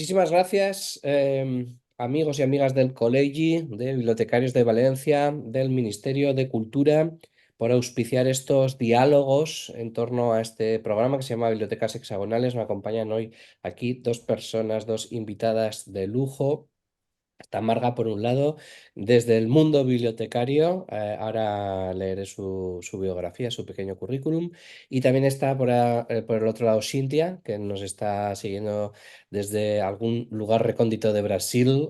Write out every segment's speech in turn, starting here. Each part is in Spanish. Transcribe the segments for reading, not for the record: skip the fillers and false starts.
Muchísimas gracias, amigos y amigas del Colegi, de Bibliotecarios de Valencia, del Ministerio de Cultura, por auspiciar estos diálogos en torno a este programa que se llama Bibliotecas Hexagonales. Me acompañan hoy aquí dos personas, dos invitadas de lujo. Está Marga, por un lado, desde el mundo bibliotecario, ahora leeré su biografía, su pequeño currículum, y también está por el otro lado Cintia, que nos está siguiendo desde algún lugar recóndito de Brasil,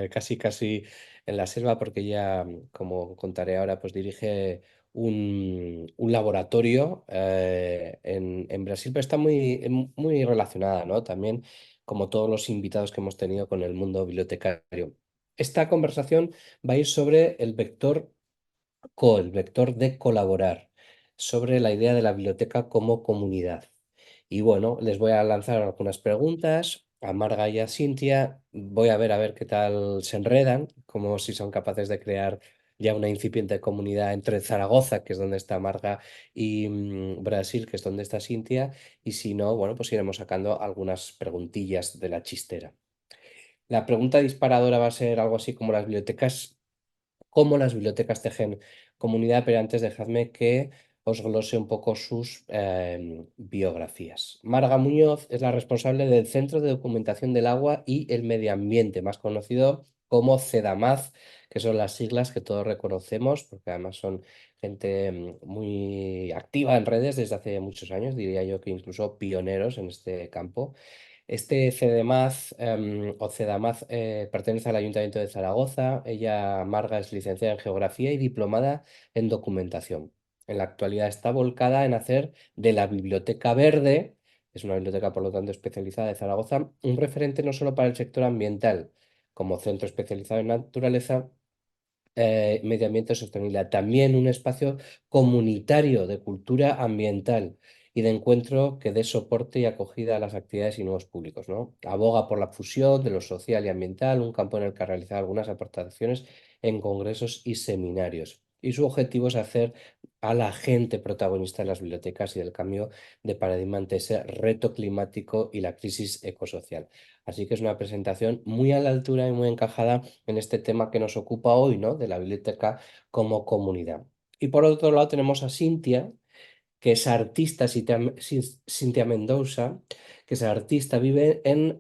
casi casi en la selva, porque ella, como contaré ahora, pues dirige un laboratorio en Brasil, pero está muy relacionada, ¿no? También como todos los invitados que hemos tenido con el mundo bibliotecario. Esta conversación va a ir sobre el vector el vector de colaborar, sobre la idea de la biblioteca como comunidad. Y bueno, les voy a lanzar algunas preguntas a Marga y a Cintia. Voy a ver qué tal se enredan, como si son capaces de crear ya una incipiente comunidad entre Zaragoza, que es donde está Marga, y Brasil, que es donde está Cintia. Y si no, bueno, pues iremos sacando algunas preguntillas de la chistera. La pregunta disparadora va a ser algo así como las bibliotecas, cómo las bibliotecas tejen comunidad, pero antes dejadme que os glose un poco sus biografías. Marga Muñoz es la responsable del Centro de Documentación del Agua y el Medio Ambiente, más conocido como CEDAMAZ, que son las siglas que todos reconocemos, porque además son gente muy activa en redes desde hace muchos años, diría yo que incluso pioneros en este campo. Este CEDEMAZ o CEDAMAZ pertenece al Ayuntamiento de Zaragoza. Ella, Marga, es licenciada en Geografía y diplomada en Documentación. En la actualidad está volcada en hacer de la Biblioteca Verde, es una biblioteca por lo tanto especializada de Zaragoza, un referente no solo para el sector ambiental, como centro especializado en naturaleza, medio ambiente y sostenibilidad. También un espacio comunitario de cultura ambiental y de encuentro que dé soporte y acogida a las actividades y nuevos públicos, ¿no? Aboga por la fusión de lo social y ambiental, un campo en el que realiza algunas aportaciones en congresos y seminarios. Y su objetivo es hacer a la gente protagonista de las bibliotecas y del cambio de paradigma ante ese reto climático y la crisis ecosocial. Así que es una presentación muy a la altura y muy encajada en este tema que nos ocupa hoy, ¿no? De la biblioteca como comunidad. Y por otro lado tenemos a Cintia, que es artista, Cintia Mendoza, que es artista, vive en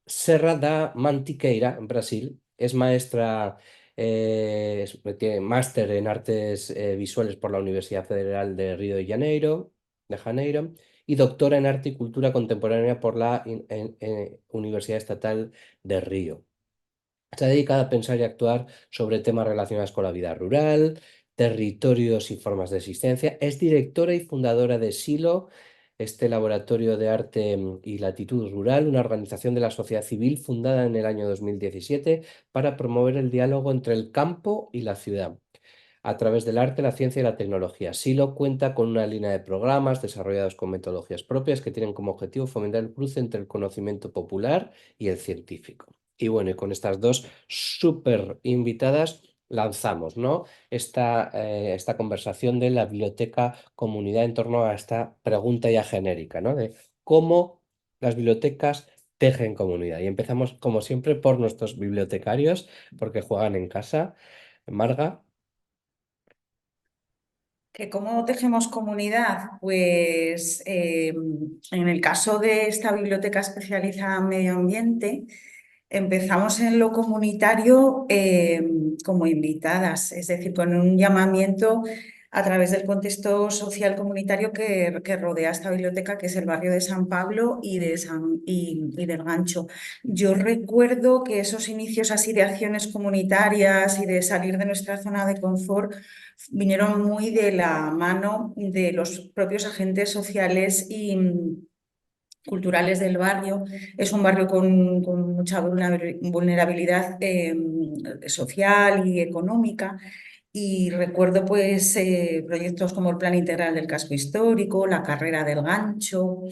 Serra da Mantiqueira, en Brasil. Es maestra, tiene máster en artes visuales por la Universidad Federal de Río de Janeiro, y doctora en arte y cultura contemporánea por la Universidad Estatal de Río. Se ha dedicado a pensar y actuar sobre temas relacionados con la vida rural, territorios y formas de existencia. Es directora y fundadora de Silo, este laboratorio de arte y latitud rural, una organización de la sociedad civil fundada en el año 2017 para promover el diálogo entre el campo y la ciudad a través del arte, la ciencia y la tecnología. Silo cuenta con una línea de programas desarrollados con metodologías propias que tienen como objetivo fomentar el cruce entre el conocimiento popular y el científico. Y bueno, y con estas dos súper invitadas lanzamos, ¿no? Esta conversación de la biblioteca comunidad en torno a esta pregunta ya genérica, ¿no? De cómo las bibliotecas tejen comunidad. Y empezamos, como siempre, por nuestros bibliotecarios, porque juegan en casa. Marga. ¿Que cómo tejemos comunidad? Pues en el caso de esta biblioteca especializada en medio ambiente, empezamos en lo comunitario como invitadas, es decir, con un llamamiento a través del contexto social comunitario que rodea esta biblioteca, que es el barrio de San Pablo y del Gancho. Yo recuerdo que esos inicios así de acciones comunitarias y de salir de nuestra zona de confort vinieron muy de la mano de los propios agentes sociales y culturales del barrio. Es un barrio con mucha vulnerabilidad social y económica. Y recuerdo pues proyectos como el Plan Integral del Casco Histórico, la Carrera del Gancho.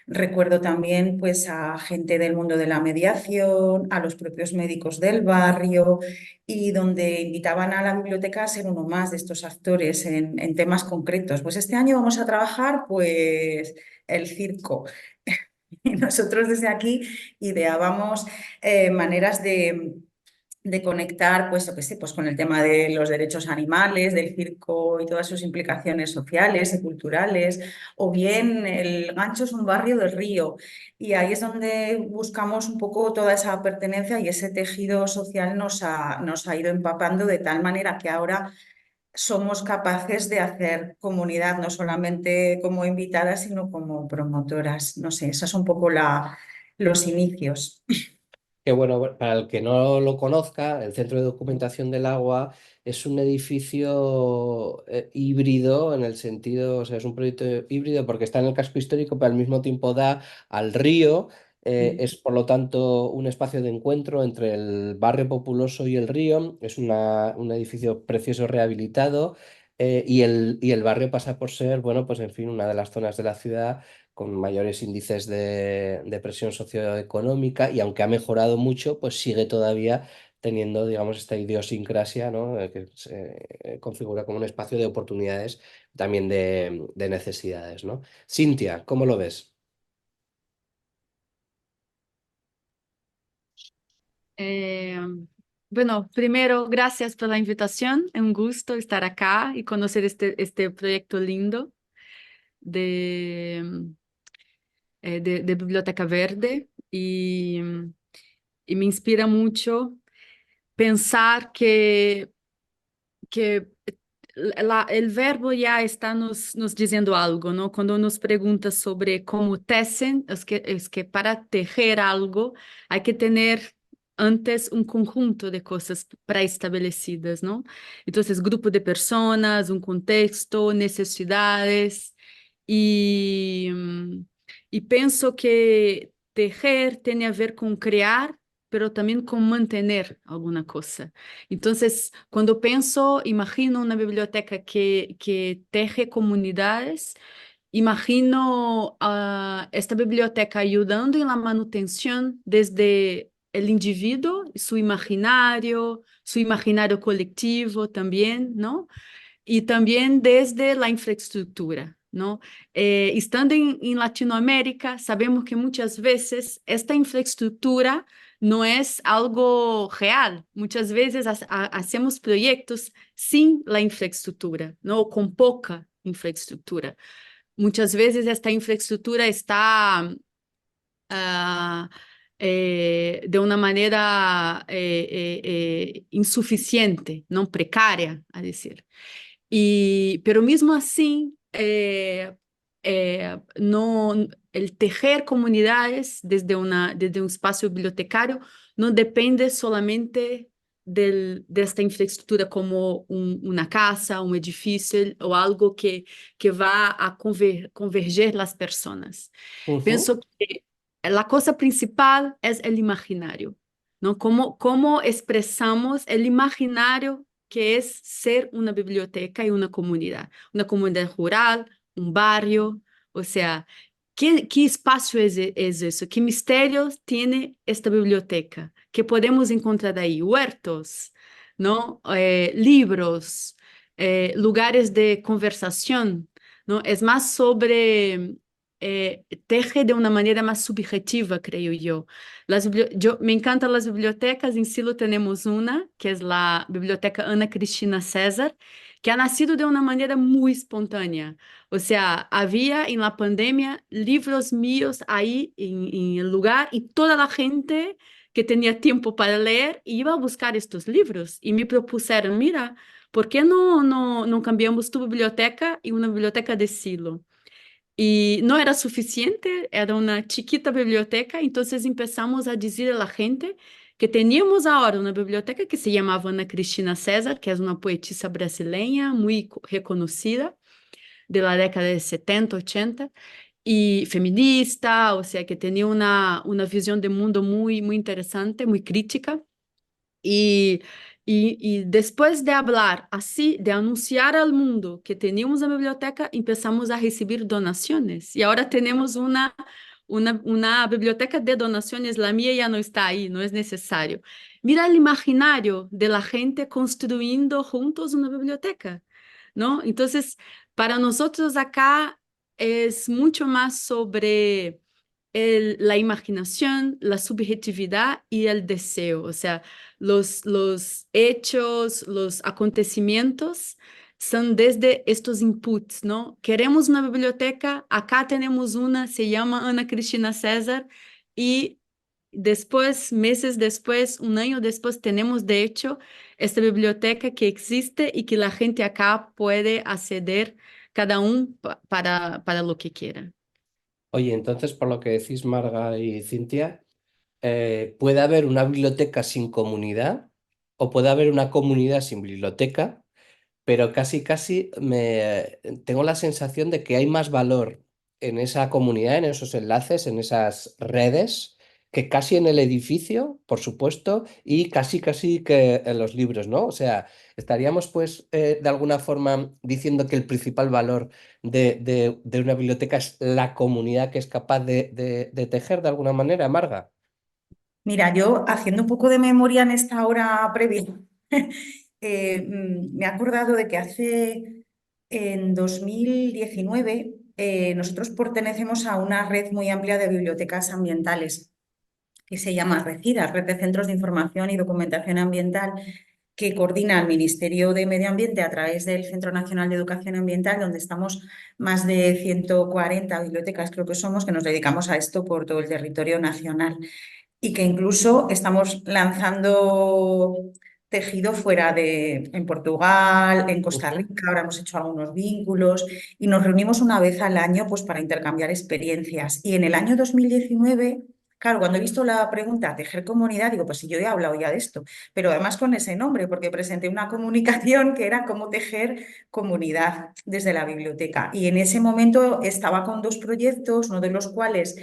Recuerdo también pues a gente del mundo de la mediación, a los propios médicos del barrio y donde invitaban a la biblioteca a ser uno más de estos actores en temas concretos. Pues este año vamos a trabajar pues el circo. Y nosotros desde aquí ideábamos maneras de conectar, pues, lo que sé, pues con el tema de los derechos animales, del circo y todas sus implicaciones sociales y culturales, o bien el Gancho es un barrio del Río, y ahí es donde buscamos un poco toda esa pertenencia y ese tejido social nos ha ido empapando de tal manera que ahora somos capaces de hacer comunidad, no solamente como invitadas, sino como promotoras. No sé, esos son un poco los inicios. Que bueno, para el que no lo conozca, el Centro de Documentación del Agua es un edificio híbrido en el sentido, o sea, es un proyecto híbrido porque está en el casco histórico, pero al mismo tiempo da al río. Es por lo tanto un espacio de encuentro entre el barrio populoso y el río. Es un edificio precioso rehabilitado, y el barrio pasa por ser, bueno, pues en fin, una de las zonas de la ciudad con mayores índices de presión socioeconómica, y aunque ha mejorado mucho, pues sigue todavía teniendo, digamos, esta idiosincrasia, ¿no? Que se configura como un espacio de oportunidades, también de necesidades, ¿no? Cintia, ¿cómo lo ves? Eh, bueno, primero, gracias por la invitación. Es un gusto estar acá y conocer este proyecto lindo de, de Biblioteca Verde. Y me inspira mucho pensar que el verbo ya está nos diciendo algo, ¿no? Cuando nos pregunta sobre cómo tecen, es que para tejer algo hay que tener antes un conjunto de cosas preestablecidas, ¿no? Entonces, grupo de personas, un contexto, necesidades, y, y pienso que tejer tiene a ver con crear, pero también con mantener alguna cosa. Entonces, cuando pienso, imagino una biblioteca que teje comunidades, imagino esta biblioteca ayudando en la manutención desde el individuo, su imaginario colectivo también, ¿no? Y también desde la infraestructura, ¿no? Estando en Latinoamérica, sabemos que muchas veces esta infraestructura no es algo real. Muchas veces hacemos proyectos sin la infraestructura, ¿no? O con poca infraestructura. Muchas veces esta infraestructura está ah, de una manera insuficiente, no precaria, a decir. Pero mismo así, no, el tejer comunidades desde un espacio bibliotecario no depende solamente de esta infraestructura como una casa, un edificio o algo que va a converger las personas. Ujú. Pienso que la cosa principal es el imaginario, ¿no? Cómo expresamos el imaginario que es ser una biblioteca y una comunidad rural, un barrio, o sea, ¿qué espacio es eso? ¿Qué misterios tiene esta biblioteca? ¿Qué podemos encontrar ahí? Huertos, ¿no? Libros, lugares de conversación, ¿no? Es más sobre teje de una manera más subjetiva, creo yo. Me encantan las bibliotecas, en Silo tenemos una, que es la Biblioteca Ana Cristina César, que ha nacido de una manera muy espontánea. O sea, había en la pandemia libros míos ahí en el lugar y toda la gente que tenía tiempo para leer iba a buscar estos libros y me propusieron, mira, ¿por qué no cambiamos tu biblioteca y una biblioteca de Silo? Y no era suficiente, era una chiquita biblioteca, entonces empezamos a decir a la gente que teníamos ahora una biblioteca que se llamaba Ana Cristina César, que es una poetisa brasileña muy reconocida de la década de 70, 80, y feminista, o sea, que tenía una visión de mundo muy interesante, muy crítica. Y, y después de hablar así, de anunciar al mundo que teníamos una biblioteca, empezamos a recibir donaciones. Y ahora tenemos una biblioteca de donaciones. La mía ya no está ahí, no es necesario. Mira el imaginario de la gente construyendo juntos una biblioteca, ¿no? Entonces, para nosotros acá es mucho más sobre la imaginación, la subjetividad y el deseo. O sea, los hechos, los acontecimientos son desde estos inputs, ¿no? Queremos una biblioteca, acá tenemos una, se llama Ana Cristina César, y después, meses después, un año después, tenemos de hecho esta biblioteca que existe y que la gente acá puede acceder cada uno para lo que quiera. Oye, entonces, por lo que decís, Marga y Cintia, puede haber una biblioteca sin comunidad o puede haber una comunidad sin biblioteca, pero casi tengo la sensación de que hay más valor en esa comunidad, en esos enlaces, en esas redes, que casi en el edificio, por supuesto, y casi que en los libros, ¿no? O sea, estaríamos pues de alguna forma diciendo que el principal valor de una biblioteca es la comunidad que es capaz de tejer de alguna manera, Marga. Mira, yo haciendo un poco de memoria en esta hora previa, me he acordado de que en 2019, nosotros pertenecemos a una red muy amplia de bibliotecas ambientales que se llama RECIDA, Red de Centros de Información y Documentación Ambiental, que coordina el Ministerio de Medio Ambiente a través del Centro Nacional de Educación Ambiental, donde estamos más de 140 bibliotecas, creo que somos, que nos dedicamos a esto por todo el territorio nacional y que incluso estamos lanzando tejido en Portugal, en Costa Ujú. Rica, ahora hemos hecho algunos vínculos y nos reunimos una vez al año pues, para intercambiar experiencias. Y en el año 2019, claro, cuando he visto la pregunta tejer comunidad, digo, pues si yo he hablado ya de esto, pero además con ese nombre, porque presenté una comunicación que era cómo tejer comunidad desde la biblioteca. Y en ese momento estaba con dos proyectos, uno de los cuales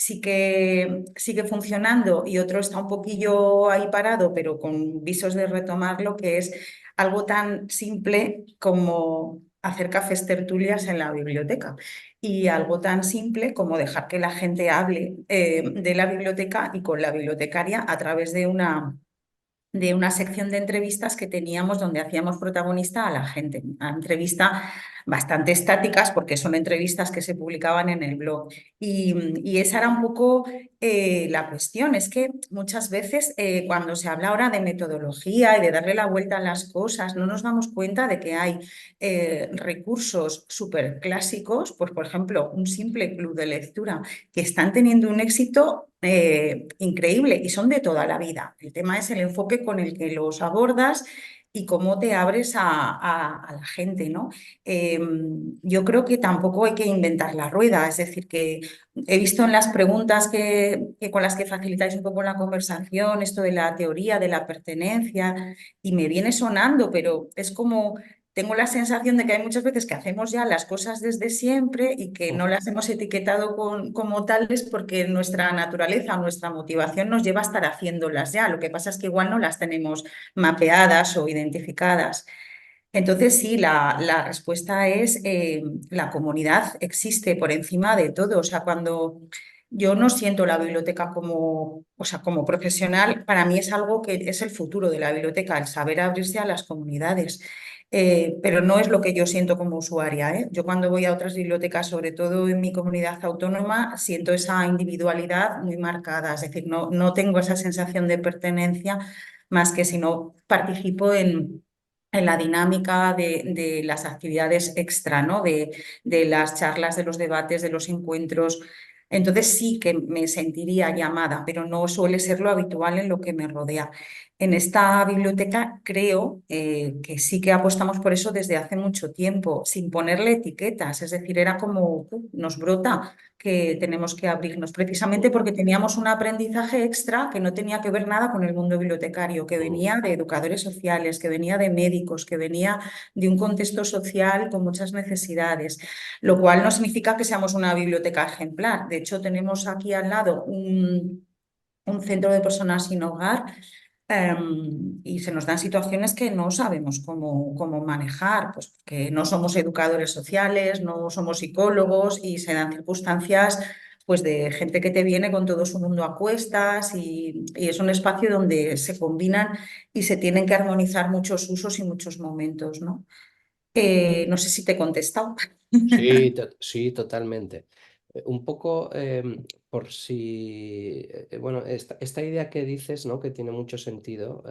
sí que sigue funcionando y otro está un poquillo ahí parado, pero con visos de retomarlo, que es algo tan simple como hacer cafés tertulias en la biblioteca y algo tan simple como dejar que la gente hable de la biblioteca y con la bibliotecaria a través de una sección de entrevistas que teníamos donde hacíamos protagonista a la gente. Una entrevista bastante estáticas porque son entrevistas que se publicaban en el blog. Y esa era un poco la cuestión. Es que muchas veces cuando se habla ahora de metodología y de darle la vuelta a las cosas, no nos damos cuenta de que hay recursos súper clásicos, pues por ejemplo, un simple club de lectura que están teniendo un éxito increíble y son de toda la vida. El tema es el enfoque con el que los abordas y cómo te abres a la gente, ¿no? Yo creo que tampoco hay que inventar la rueda, es decir, que he visto en las preguntas que con las que facilitáis un poco la conversación, esto de la teoría, de la pertenencia, y me viene sonando, pero es como tengo la sensación de que hay muchas veces que hacemos ya las cosas desde siempre y que no las hemos etiquetado como tales porque nuestra naturaleza, nuestra motivación nos lleva a estar haciéndolas ya. Lo que pasa es que igual no las tenemos mapeadas o identificadas. Entonces, sí, la respuesta es la comunidad existe por encima de todo. O sea, cuando yo no siento la biblioteca como, o sea, como profesional, para mí es algo que es el futuro de la biblioteca, el saber abrirse a las comunidades. Pero no es lo que yo siento como usuaria, ¿eh? Yo cuando voy a otras bibliotecas, sobre todo en mi comunidad autónoma, siento esa individualidad muy marcada. Es decir, no tengo esa sensación de pertenencia más que si no participo en la dinámica de las actividades extra, ¿no? De las charlas, de los debates, de los encuentros. Entonces sí que me sentiría llamada, pero no suele ser lo habitual en lo que me rodea. En esta biblioteca creo que sí que apostamos por eso desde hace mucho tiempo, sin ponerle etiquetas, es decir, era como nos brota que tenemos que abrirnos, precisamente porque teníamos un aprendizaje extra que no tenía que ver nada con el mundo bibliotecario, que venía de educadores sociales, que venía de médicos, que venía de un contexto social con muchas necesidades, lo cual no significa que seamos una biblioteca ejemplar. De hecho, tenemos aquí al lado un centro de personas sin hogar. Y se nos dan situaciones que no sabemos cómo manejar, pues que no somos educadores sociales, no somos psicólogos y se dan circunstancias pues de gente que te viene con todo su mundo a cuestas y es un espacio donde se combinan y se tienen que armonizar muchos usos y muchos momentos, ¿no? No sé si te he contestado. Sí, sí, totalmente. Un poco por si, bueno, esta idea que dices, ¿no? Que tiene mucho sentido,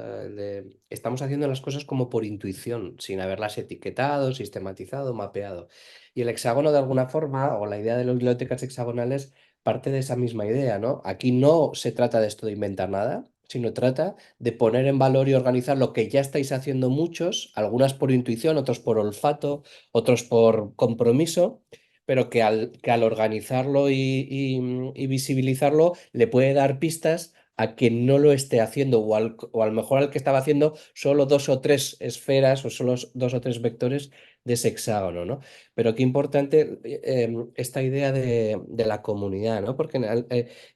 estamos haciendo las cosas como por intuición, sin haberlas etiquetado, sistematizado, mapeado. Y el hexágono de alguna forma, o la idea de las bibliotecas hexagonales, parte de esa misma idea, ¿no? Aquí no se trata de esto de inventar nada, sino trata de poner en valor y organizar lo que ya estáis haciendo muchos, algunas por intuición, otros por olfato, otros por compromiso, pero que al organizarlo y visibilizarlo le puede dar pistas a quien no lo esté haciendo, o a lo mejor al que estaba haciendo solo dos o tres esferas o solo dos o tres vectores de ese hexágono, ¿no? Pero qué importante esta idea de la comunidad, ¿no? Porque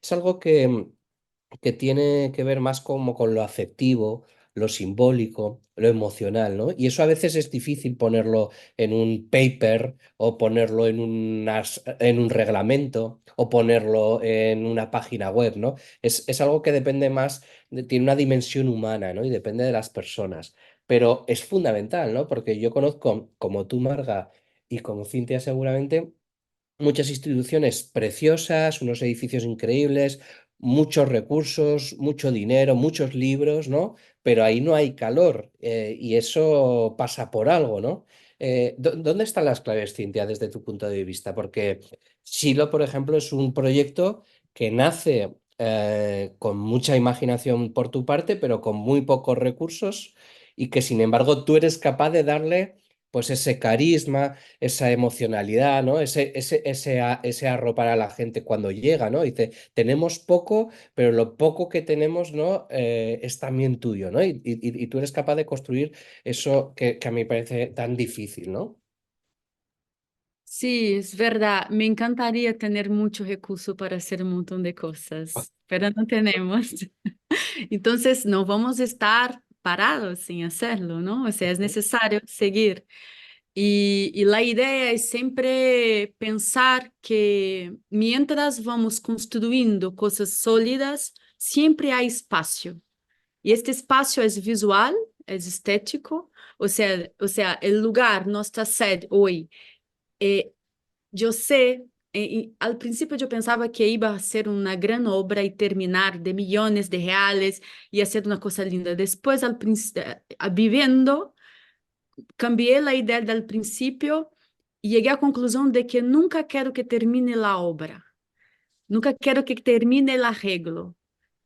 es algo que tiene que ver más como con lo afectivo, lo simbólico, lo emocional, ¿no? Y eso a veces es difícil ponerlo en un paper o ponerlo en un reglamento o ponerlo en una página web, ¿no? Es algo que depende más, tiene una dimensión humana, ¿no? Y depende de las personas. Pero es fundamental, ¿no? Porque yo conozco, como tú, Marga, y como Cintia seguramente, muchas instituciones preciosas, unos edificios increíbles, muchos recursos, mucho dinero, muchos libros, ¿no? Pero ahí no hay calor y eso pasa por algo, ¿no? ¿Dónde están las claves, Cintia, desde tu punto de vista? Porque Silo, por ejemplo, es un proyecto que nace con mucha imaginación por tu parte, pero con muy pocos recursos y que, sin embargo, tú eres capaz de darle pues ese carisma, esa emocionalidad, ¿no? Ese arropar a la gente cuando llega, ¿no? Dice, tenemos poco, pero lo poco que tenemos, ¿no? Es también tuyo, ¿no? Y tú eres capaz de construir eso que a mí me parece tan difícil, ¿no? Sí, es verdad. Me encantaría tener mucho recurso para hacer un montón de cosas, pero no tenemos. Entonces, no vamos a estar parados sin hacerlo, ¿no? O sea, es necesario seguir. Y la idea es siempre pensar que mientras vamos construyendo cosas sólidas, siempre hay espacio. Y este espacio es visual, es estético, o sea, el lugar, nuestra sede hoy. eh, yo sé, al principio yo pensaba que iba a ser una gran obra y terminar de millones de reales y hacer una cosa linda. Después, viviendo, cambié la idea del principio y llegué a la conclusión de que nunca quiero que termine la obra, nunca quiero que termine el arreglo,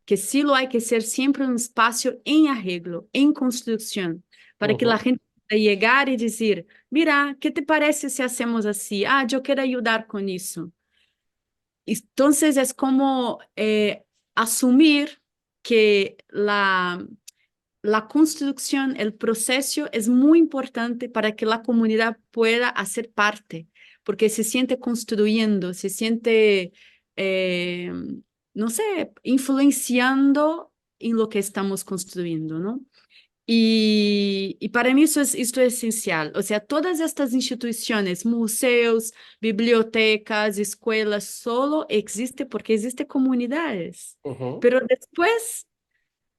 que sí lo hay que ser siempre un espacio en arreglo, en construcción, para que la Ujú, gente pueda llegar y decir, mira, ¿qué te parece si hacemos así? Ah, yo quiero ayudar con eso. Entonces es como asumir que la construcción, el proceso es muy importante para que la comunidad pueda hacer parte, porque se siente construyendo, se siente, eh, no sé, influenciando en lo que estamos construyendo, ¿no? Y para mí esto es esencial. O sea, todas estas instituciones, museos, bibliotecas, escuelas, solo existe porque existen comunidades. ujú, Pero después,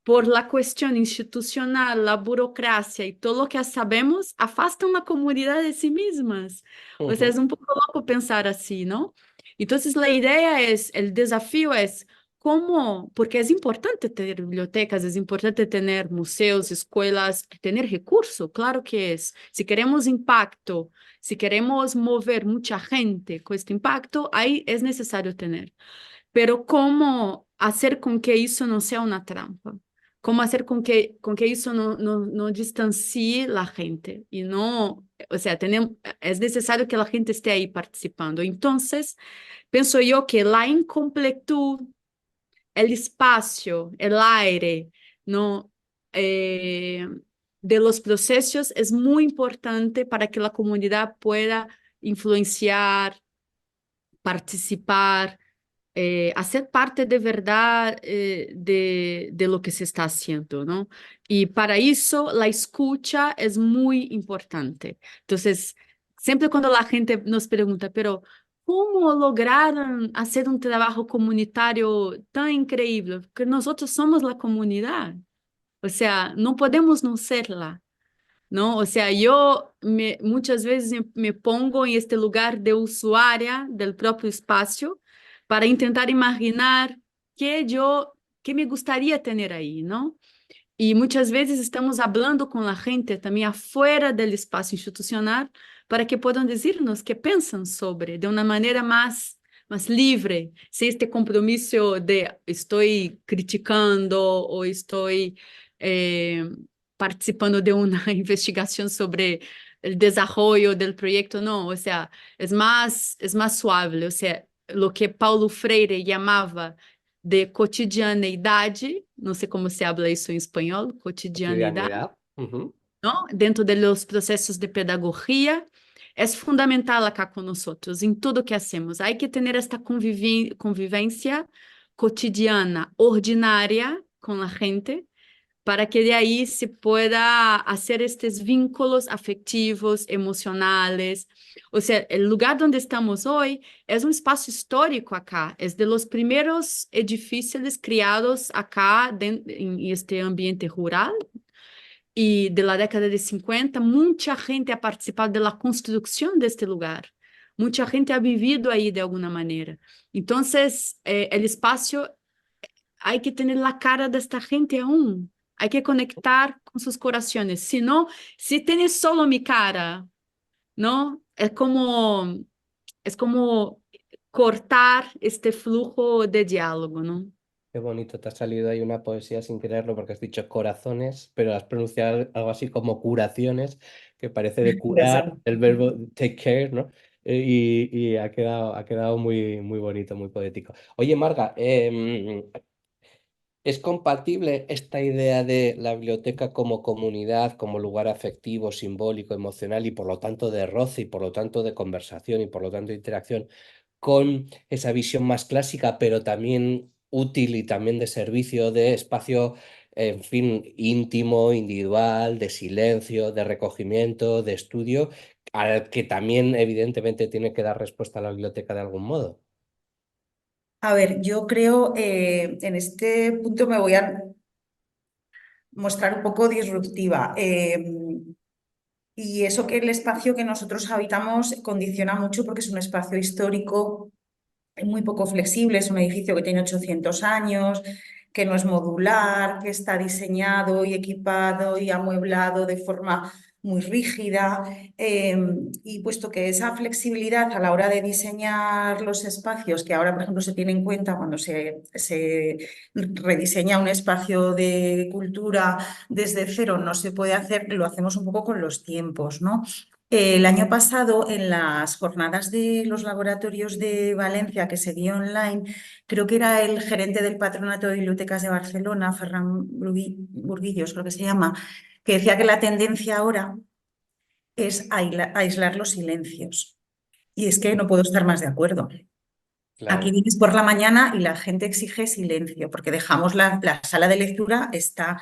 por la cuestión institucional, la burocracia y todo lo que sabemos, afastan la comunidad de sí mismas. O sea, es ujú, un poco loco pensar así, ¿no? Entonces, la idea es, el desafío es cómo, porque es importante tener bibliotecas, es importante tener museos, escuelas, tener recursos, claro que es. Si queremos impacto, si queremos mover mucha gente con este impacto, ahí es necesario tener. Pero ¿cómo hacer con que eso no sea una trampa? ¿Cómo hacer con que eso no distancie la gente? Y no, o sea, es necesario que la gente esté ahí participando. Entonces, pienso yo que la incompletud, el espacio, el aire, ¿no? Eh, de los procesos es muy importante para que la comunidad pueda influenciar, participar, hacer parte de verdad de lo que se está haciendo, ¿no? Y para eso la escucha es muy importante. Entonces, siempre cuando la gente nos pregunta, pero ¿cómo lograron hacer un trabajo comunitario tan increíble? Porque nosotros somos la comunidad. O sea, no podemos no serla. ¿no? O sea, yo muchas veces me pongo en este lugar de usuaria del propio espacio para intentar imaginar qué me gustaría tener ahí, ¿no? Y muchas veces estamos hablando con la gente también afuera del espacio institucional para que puedan decirnos qué piensan sobre, de una manera más libre, sin este compromiso de estoy criticando o estoy eh, participando de una investigación sobre el desarrollo del proyecto, no, o sea, es más suave, o sea, lo que Paulo Freire llamaba de cotidianeidade, não sei como se habla isso em espanhol, cotidianeidade, Cotidianidad. Ujú. ¿no? Dentro de los procesos de pedagogía, es fundamental acá con nosotros, en todo que hacemos. Hay que tener esta convivencia cotidiana, ordinaria con la gente, para que de ahí se pueda hacer estos vínculos afectivos, emocionales. O sea, el lugar donde estamos hoy es un espacio histórico acá, es de los primeros edificios criados acá en este ambiente rural. Y de la década de 50, mucha gente ha participado de la construcción de este lugar. Mucha gente ha vivido ahí de alguna manera. Entonces, el espacio hay que tener la cara de esta gente aún. Hay que conectar con sus corazones. Si no, si tienes solo mi cara, ¿no? Es como cortar este flujo de diálogo, ¿no? Qué bonito, te ha salido ahí una poesía sin quererlo porque has dicho corazones, pero has pronunciado algo así como curaciones, que parece de curar, el verbo take care, ¿no? Y ha quedado muy, muy bonito, muy poético. Oye, Marga, ¿es compatible esta idea de la biblioteca como comunidad, como lugar afectivo, simbólico, emocional y por lo tanto de roce y por lo tanto de conversación y por lo tanto de interacción con esa visión más clásica, pero también útil y también de servicio, de espacio, en fin, íntimo, individual, de silencio, de recogimiento, de estudio, al que también evidentemente tiene que dar respuesta a la biblioteca de algún modo? A ver, yo creo, en este punto me voy a mostrar un poco disruptiva. Y eso que el espacio que nosotros habitamos condiciona mucho porque es un espacio histórico muy poco flexible, es un edificio que tiene 800 años, que no es modular, que está diseñado y equipado y amueblado de forma muy rígida. Y puesto que esa flexibilidad a la hora de diseñar los espacios, que ahora, por ejemplo, se tiene en cuenta cuando se rediseña un espacio de cultura desde cero, no se puede hacer, lo hacemos un poco con los tiempos, ¿no? El año pasado, en las jornadas de los laboratorios de Valencia que se dio online, creo que era el gerente del Patronato de Bibliotecas de Barcelona, Ferran Burguillos, creo que se llama, que decía que la tendencia ahora es aislar los silencios. Y es que no puedo estar más de acuerdo. Aquí Claro. vienes por la mañana y la gente exige silencio, porque dejamos la sala de lectura, está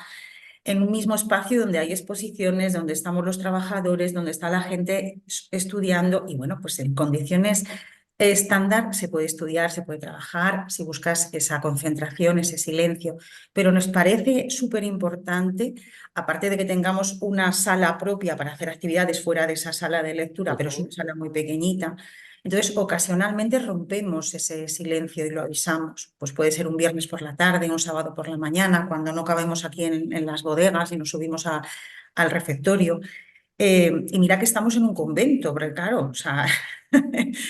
en un mismo espacio donde hay exposiciones, donde estamos los trabajadores, donde está la gente estudiando y bueno, pues en condiciones estándar se puede estudiar, se puede trabajar, si buscas esa concentración, ese silencio, pero nos parece súper importante, aparte de que tengamos una sala propia para hacer actividades fuera de esa sala de lectura, pero es una Ujú. sala muy pequeñita. Entonces, ocasionalmente rompemos ese silencio y lo avisamos. Pues puede ser un viernes por la tarde, un sábado por la mañana, cuando no cabemos aquí en las bodegas y nos subimos al refectorio. Y mira que estamos en un convento, porque claro, o sea,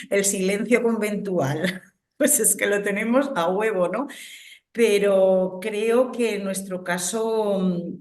el silencio conventual, pues es que lo tenemos a huevo, ¿no? Pero creo que en nuestro caso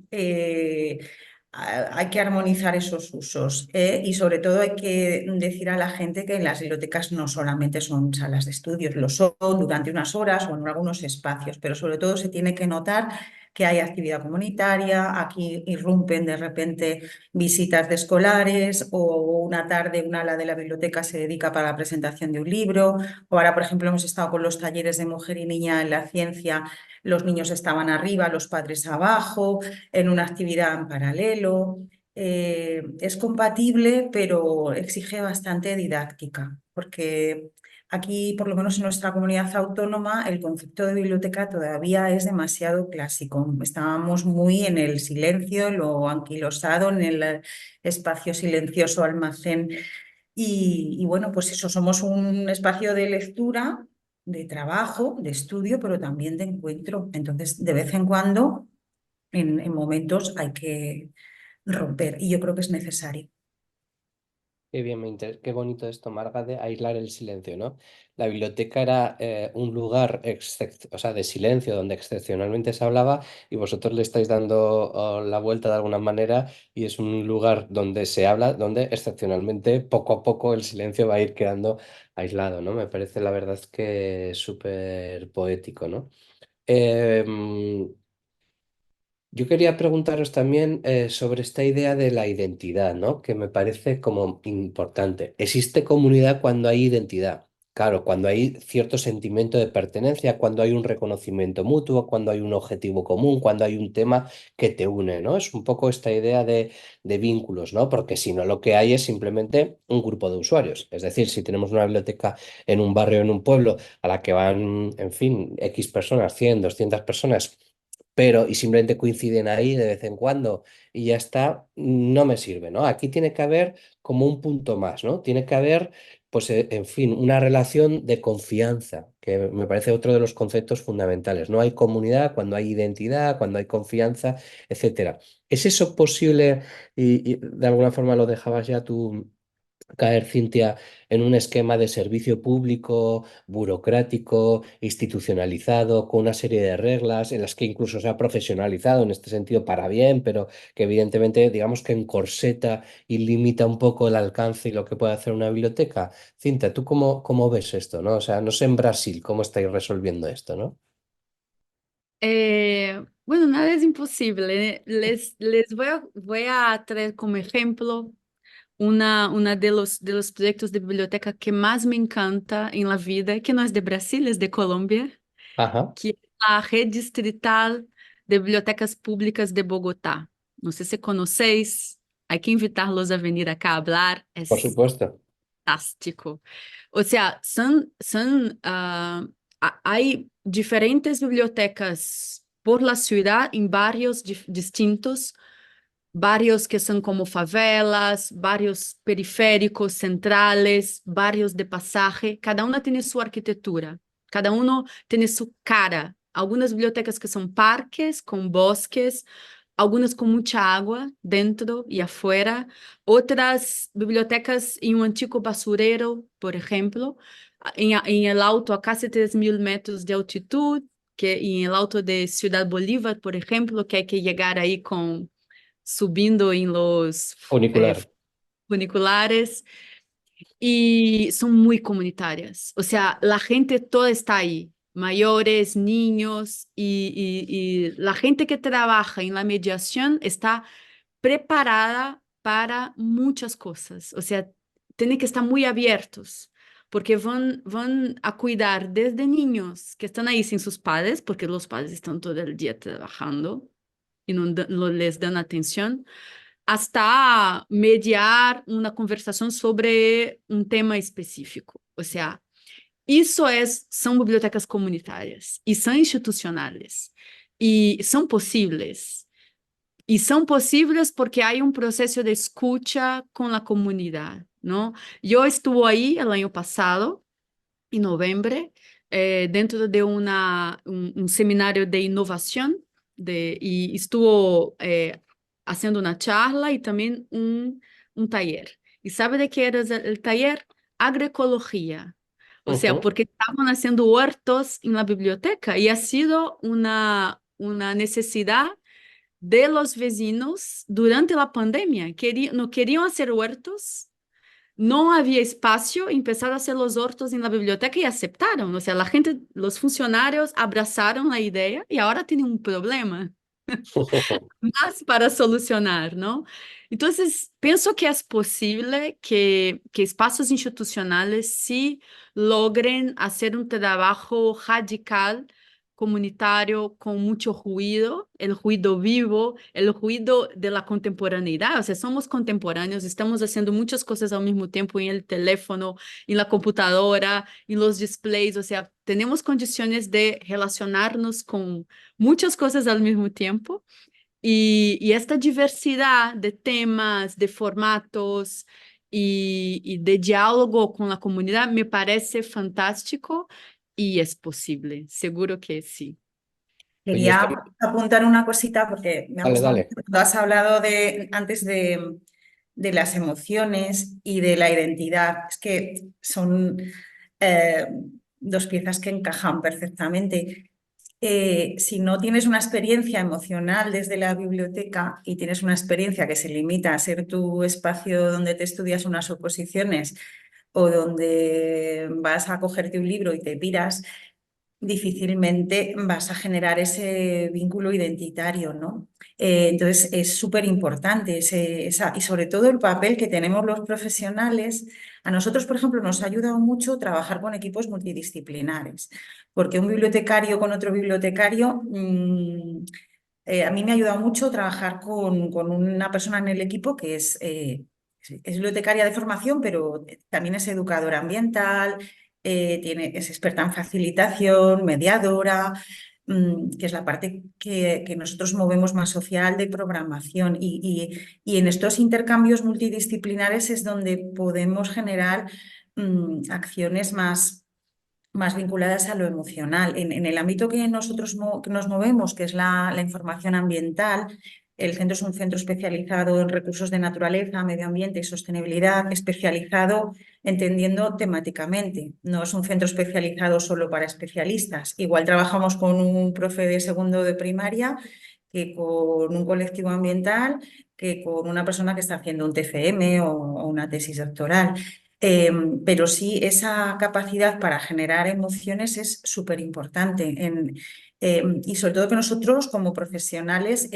hay que armonizar esos usos, y sobre todo hay que decir a la gente que las bibliotecas no solamente son salas de estudios, lo son durante unas horas o en algunos espacios, pero sobre todo se tiene que notar que hay actividad comunitaria, aquí irrumpen de repente visitas de escolares o una tarde un ala de la biblioteca se dedica para la presentación de un libro, o ahora por ejemplo hemos estado con los talleres de mujer y niña en la ciencia, los niños estaban arriba, los padres abajo, en una actividad en paralelo. Es compatible, pero exige bastante didáctica. porque aquí, por lo menos en nuestra comunidad autónoma, el concepto de biblioteca todavía es demasiado clásico. Estábamos muy en el silencio, lo anquilosado, en el espacio silencioso almacén. Y bueno, pues eso, somos un espacio de lectura, de trabajo, de estudio, pero también de encuentro. Entonces, de vez en cuando, en momentos, hay que romper y yo creo que es necesario. Qué bien, qué bonito esto, Marga, de aislar el silencio, ¿no? La biblioteca era un lugar o sea, de silencio donde excepcionalmente se hablaba y vosotros le estáis dando la vuelta de alguna manera y es un lugar donde se habla, donde excepcionalmente poco a poco el silencio va a ir quedando aislado, ¿no? Me parece la verdad que súper poético, ¿no? Em, yo quería preguntaros también sobre esta idea de la identidad, ¿no? Que me parece como importante. ¿Existe comunidad cuando hay identidad? Claro, cuando hay cierto sentimiento de pertenencia, cuando hay un reconocimiento mutuo, cuando hay un objetivo común, cuando hay un tema que te une, ¿no? Es un poco esta idea de vínculos, ¿no? Porque si no, lo que hay es simplemente un grupo de usuarios. Es decir, si tenemos una biblioteca en un barrio, en un pueblo, a la que van, en fin, X personas, 100, 200 personas pero y simplemente coinciden ahí de vez en cuando y ya está, no me sirve, ¿no? Aquí tiene que haber como un punto más, ¿no? Tiene que haber, pues, en fin, una relación de confianza, que me parece otro de los conceptos fundamentales. No hay comunidad cuando hay identidad, cuando hay confianza, etcétera. ¿Es eso posible y de alguna forma lo dejabas ya tú caer, Cintia, en un esquema de servicio público, burocrático, institucionalizado, con una serie de reglas en las que incluso se ha profesionalizado en este sentido para bien, pero que evidentemente, digamos que encorseta y limita un poco el alcance y lo que puede hacer una biblioteca? Cintia, ¿tú cómo ves esto, no? O sea, no sé en Brasil cómo estáis resolviendo esto, ¿no? Bueno, nada es imposible. Les voy a traer como ejemplo una de los proyectos de biblioteca que más me encanta en la vida, que no es de Brasil, es de Colombia, Ajá, que es la Red Distrital de Bibliotecas Públicas de Bogotá. No sé si conocéis, hay que invitarlos a venir acá a hablar, por es supuesto. fantástico. O sea, hay diferentes bibliotecas por la ciudad en barrios distintos, barrios que son como favelas, barrios periféricos, centrales, barrios de pasaje. Cada una tiene su arquitectura, cada uno tiene su cara. Algunas bibliotecas que son parques con bosques, algunas con mucha agua dentro y afuera, otras bibliotecas en un antiguo basurero, por ejemplo, en el alto a casi 3.000 metros de altitud, que en el alto de Ciudad Bolívar, por ejemplo, que hay que llegar ahí con subindo en los Funicular. funiculares y son muy comunitarias. O sea, la gente toda está ahí, mayores, niños y la gente que trabaja en la mediación está preparada para muchas cosas. O sea, tienen que estar muy abiertos. Porque van a cuidar desde niños que están ahí sin sus padres, porque los padres están todo el día trabajando y no les dan atención, hasta mediar una conversación sobre un tema específico. O sea, son bibliotecas comunitarias y son institucionales y son posibles. Y son posibles porque hay un proceso de escucha con la comunidad, ¿no? Yo estuve ahí el año pasado, en noviembre, dentro de un seminario de innovación y estuvo haciendo una charla y también un taller. ¿Y sabe de qué era el taller? Agroecología. O sea, Ujú. porque estaban haciendo huertos en la biblioteca y ha sido una necesidad de los vecinos durante la pandemia. No querían hacer huertos, no había espacio, empezaron a hacer los hortos en la biblioteca y aceptaron. O sea, la gente, los funcionarios abrazaron la idea y ahora tienen un problema más para solucionar, ¿no? Entonces, pienso que es posible que espacios institucionales sí logren hacer un trabajo radical comunitario con mucho ruido, el ruido vivo, el ruido de la contemporaneidad. O sea, somos contemporáneos, estamos haciendo muchas cosas al mismo tiempo en el teléfono, en la computadora, en los displays. O sea, tenemos condiciones de relacionarnos con muchas cosas al mismo tiempo. Y esta diversidad de temas, de formatos y de diálogo con la comunidad me parece fantástico y es posible, seguro que sí. Oye, Quería apuntar una cosita porque me ha dale, gustado dale. mucho cuando has hablado antes de las emociones y de la identidad. Es que son eh, dos piezas que encajan perfectamente. Si no tienes una experiencia emocional desde la biblioteca y tienes una experiencia que se limita a ser tu espacio donde te estudias unas oposiciones o donde vas a cogerte un libro y te piras, difícilmente vas a generar ese vínculo identitario, ¿no? Entonces es súper importante y sobre todo el papel que tenemos los profesionales. A nosotros, por ejemplo, nos ha ayudado mucho trabajar con equipos multidisciplinares, porque un bibliotecario con otro bibliotecario, a mí me ha ayudado mucho trabajar con una persona en el equipo que es bibliotecaria de formación, pero también es educadora ambiental, es experta en facilitación, mediadora, que es la parte que nosotros movemos más social de programación. Y en estos intercambios multidisciplinares es donde podemos generar acciones más vinculadas a lo emocional. En el ámbito que nosotros que nos movemos, que es la información ambiental, el centro es un centro especializado en recursos de naturaleza, medio ambiente y sostenibilidad, especializado entendiendo temáticamente. No es un centro especializado solo para especialistas. Igual trabajamos con un profe de segundo de primaria que con un colectivo ambiental, que con una persona que está haciendo un TFM o una tesis doctoral. Pero sí, esa capacidad para generar emociones es súper importante. Y sobre todo que nosotros como profesionales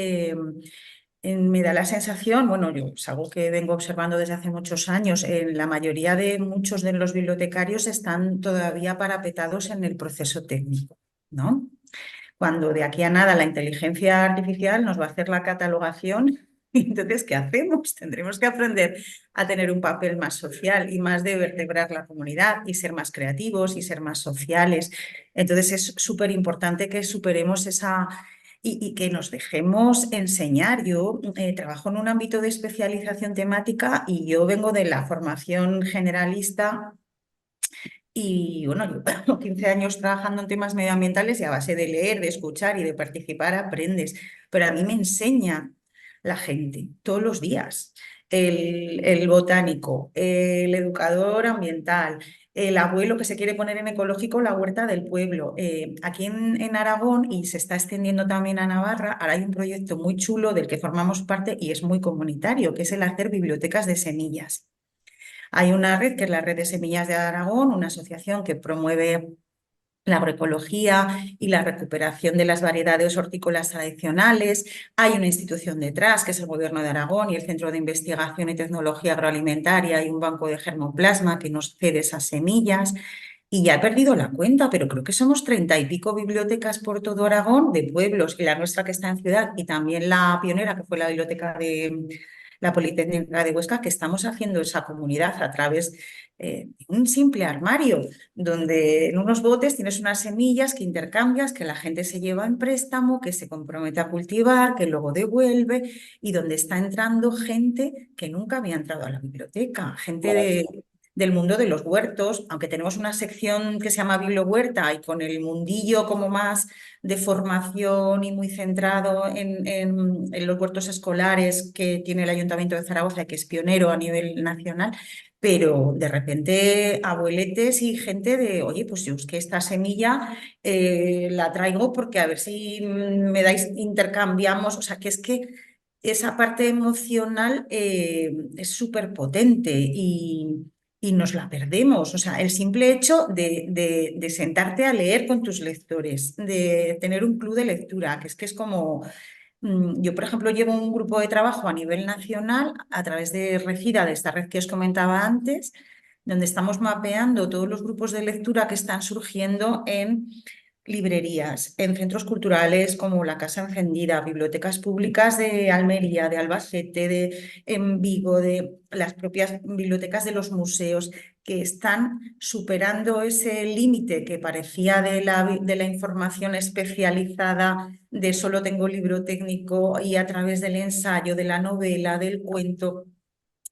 me da la sensación, bueno, yo es algo que vengo observando desde hace muchos años, la mayoría de muchos de los bibliotecarios están todavía parapetados en el proceso técnico, ¿no? Cuando de aquí a nada la inteligencia artificial nos va a hacer la catalogación, entonces, ¿qué hacemos? Tendremos que aprender a tener un papel más social y más de vertebrar la comunidad y ser más creativos y ser más sociales. Entonces, es súper importante que superemos esa y que nos dejemos enseñar. Yo trabajo en un ámbito de especialización temática y yo vengo de la formación generalista. Y bueno, yo llevo 15 años trabajando en temas medioambientales y a base de leer, de escuchar y de participar aprendes. Pero a mí me enseña la gente todos los días. El botánico, el educador ambiental, el abuelo que se quiere poner en ecológico la huerta del pueblo. Aquí en Aragón, y se está extendiendo también a Navarra, ahora hay un proyecto muy chulo del que formamos parte y es muy comunitario, que es el hacer bibliotecas de semillas. Hay una red que es la Red de Semillas de Aragón, una asociación que promueve la agroecología y la recuperación de las variedades hortícolas tradicionales. Hay una institución detrás, que es el Gobierno de Aragón y el Centro de Investigación y Tecnología Agroalimentaria y un banco de germoplasma que nos cede esas semillas. Y ya he perdido la cuenta, pero creo que somos 30 y pico bibliotecas por todo Aragón, de pueblos, y la nuestra que está en ciudad, y también la pionera, que fue la biblioteca de la Politécnica de Huesca, que estamos haciendo esa comunidad a través de un simple armario, donde en unos botes tienes unas semillas que intercambias, que la gente se lleva en préstamo, que se compromete a cultivar, que luego devuelve, y donde está entrando gente que nunca había entrado a la biblioteca, gente del mundo de los huertos, aunque tenemos una sección que se llama Bibliohuerta y con el mundillo como más de formación y muy centrado en los huertos escolares que tiene el Ayuntamiento de Zaragoza y que es pionero a nivel nacional, pero de repente abueletes y gente de, oye, pues yo es que esta semilla la traigo porque a ver si me dais, intercambiamos, o sea, que es que esa parte emocional es súper potente y nos la perdemos. O sea, el simple hecho de sentarte a leer con tus lectores, de tener un club de lectura, que es como... Yo, por ejemplo, llevo un grupo de trabajo a nivel nacional a través de Regida, de esta red que os comentaba antes, donde estamos mapeando todos los grupos de lectura que están surgiendo en librerías, en centros culturales como la Casa Encendida, bibliotecas públicas de Almería, de Albacete, en Vigo, de las propias bibliotecas de los museos, que están superando ese límite que parecía de la información especializada, de solo tengo libro técnico y a través del ensayo, de la novela, del cuento,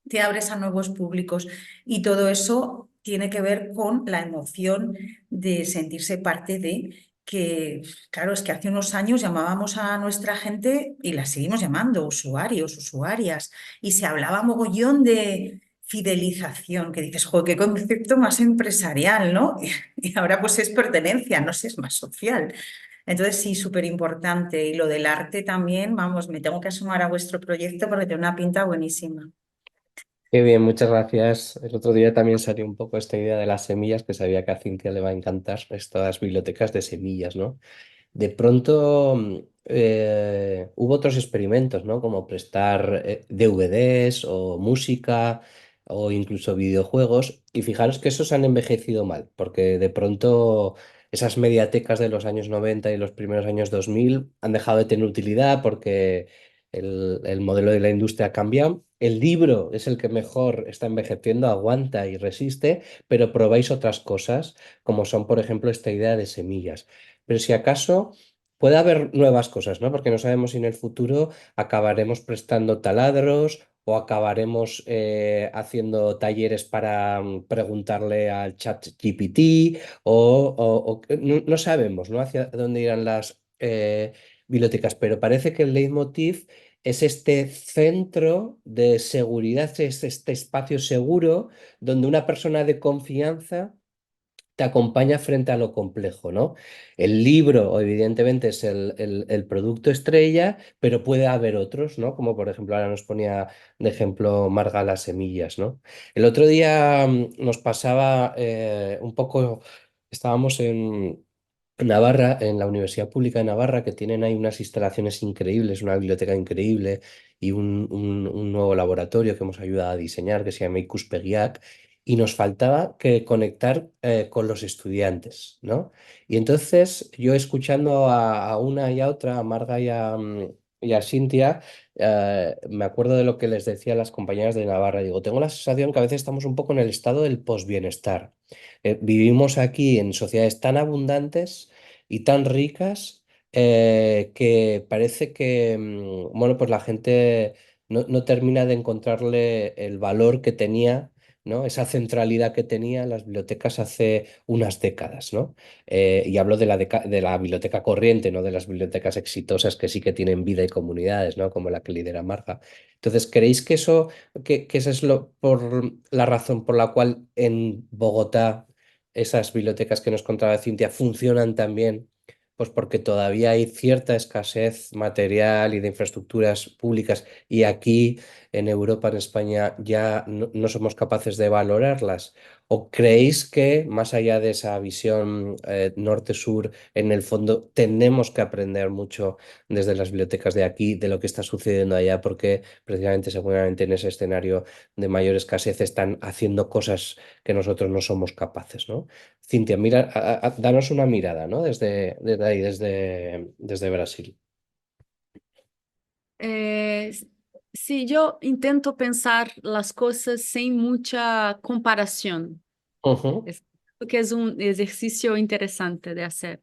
te abres a nuevos públicos y todo eso tiene que ver con la emoción de sentirse parte de que, claro, es que hace unos años llamábamos a nuestra gente y la seguimos llamando usuarios, usuarias, y se hablaba mogollón de fidelización, que dices, joder, qué concepto más empresarial, ¿no? Y ahora pues es pertenencia, no sé, es más social. Entonces sí, súper importante. Y lo del arte también, vamos, me tengo que asomar a vuestro proyecto porque tiene una pinta buenísima. Qué bien, muchas gracias. El otro día también salió un poco esta idea de las semillas, que sabía que a Cintia le va a encantar, estas bibliotecas de semillas, ¿no? De pronto hubo otros experimentos, ¿no? Como prestar DVDs o música o incluso videojuegos. Y fijaros que esos han envejecido mal, porque de pronto esas mediatecas de los años 90 y los primeros años 2000 han dejado de tener utilidad porque el modelo de la industria ha cambiado. El libro es el que mejor está envejeciendo, aguanta y resiste, pero probáis otras cosas, como son, por ejemplo, esta idea de semillas. Pero si acaso puede haber nuevas cosas, ¿no? Porque no sabemos si en el futuro acabaremos prestando taladros o acabaremos haciendo talleres para preguntarle al chat GPT no sabemos, ¿no? Hacia dónde irán las bibliotecas, pero parece que el leitmotiv es este centro de seguridad, es este espacio seguro donde una persona de confianza te acompaña frente a lo complejo, ¿no? El libro, evidentemente, es el producto estrella, pero puede haber otros, ¿no? Como por ejemplo, ahora nos ponía de ejemplo Marga las semillas, ¿no? El otro día nos pasaba un poco, estábamos en Navarra, en la Universidad Pública de Navarra, que tienen ahí unas instalaciones increíbles, una biblioteca increíble y un nuevo laboratorio que hemos ayudado a diseñar, que se llama Ikuspegiak, y nos faltaba que conectar con los estudiantes, ¿no? Y entonces yo escuchando a una y a otra, a Marga y a Cintia, me acuerdo de lo que les decía a las compañeras de Navarra. Digo, tengo la sensación que a veces estamos un poco en el estado del posbienestar. Vivimos aquí en sociedades tan abundantes y tan ricas que parece que, bueno, pues la gente no termina de encontrarle el valor que tenía, ¿no? Esa centralidad que tenían las bibliotecas hace unas décadas, ¿no? Y hablo de de la biblioteca corriente, no de las bibliotecas exitosas que sí que tienen vida y comunidades, ¿no? Como la que lidera Marga. Entonces, ¿creéis que que esa es por la razón por la cual en Bogotá esas bibliotecas que nos contaba Cintia funcionan también? Pues porque todavía hay cierta escasez material y de infraestructuras públicas y aquí en Europa, en España, ya no somos capaces de valorarlas. ¿O creéis que más allá de esa visión norte-sur, en el fondo tenemos que aprender mucho desde las bibliotecas de aquí, de lo que está sucediendo allá, porque precisamente seguramente en ese escenario de mayor escasez están haciendo cosas que nosotros no somos capaces, ¿no? Cintia, mira, danos una mirada, ¿no? Desde ahí, desde Brasil. Eh, sí, yo intento pensar las cosas sin mucha comparación. Ujú, Creo que es un ejercicio interesante de hacer.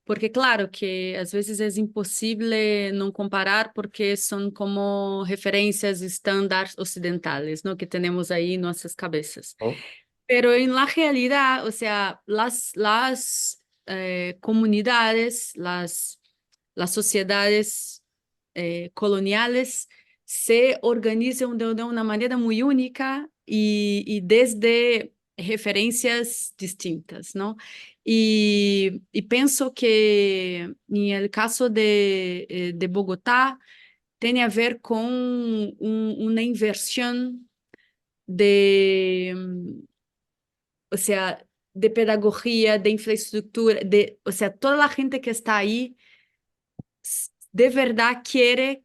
Porque claro que às vezes é impossível não comparar porque são como referências estándares ocidentais, ¿no? Que temos aí em nossas cabeças. ujú, Pero en la realidad, o sea, las comunidades, las sociedades coloniales se organizam de uma maneira muito única e desde referências distintas, ¿no? Y pienso que en el caso de Bogotá tiene a ver con una inversión de, o sea, de pedagogía, de infraestructura, o sea, toda la gente que está ahí de verdad quiere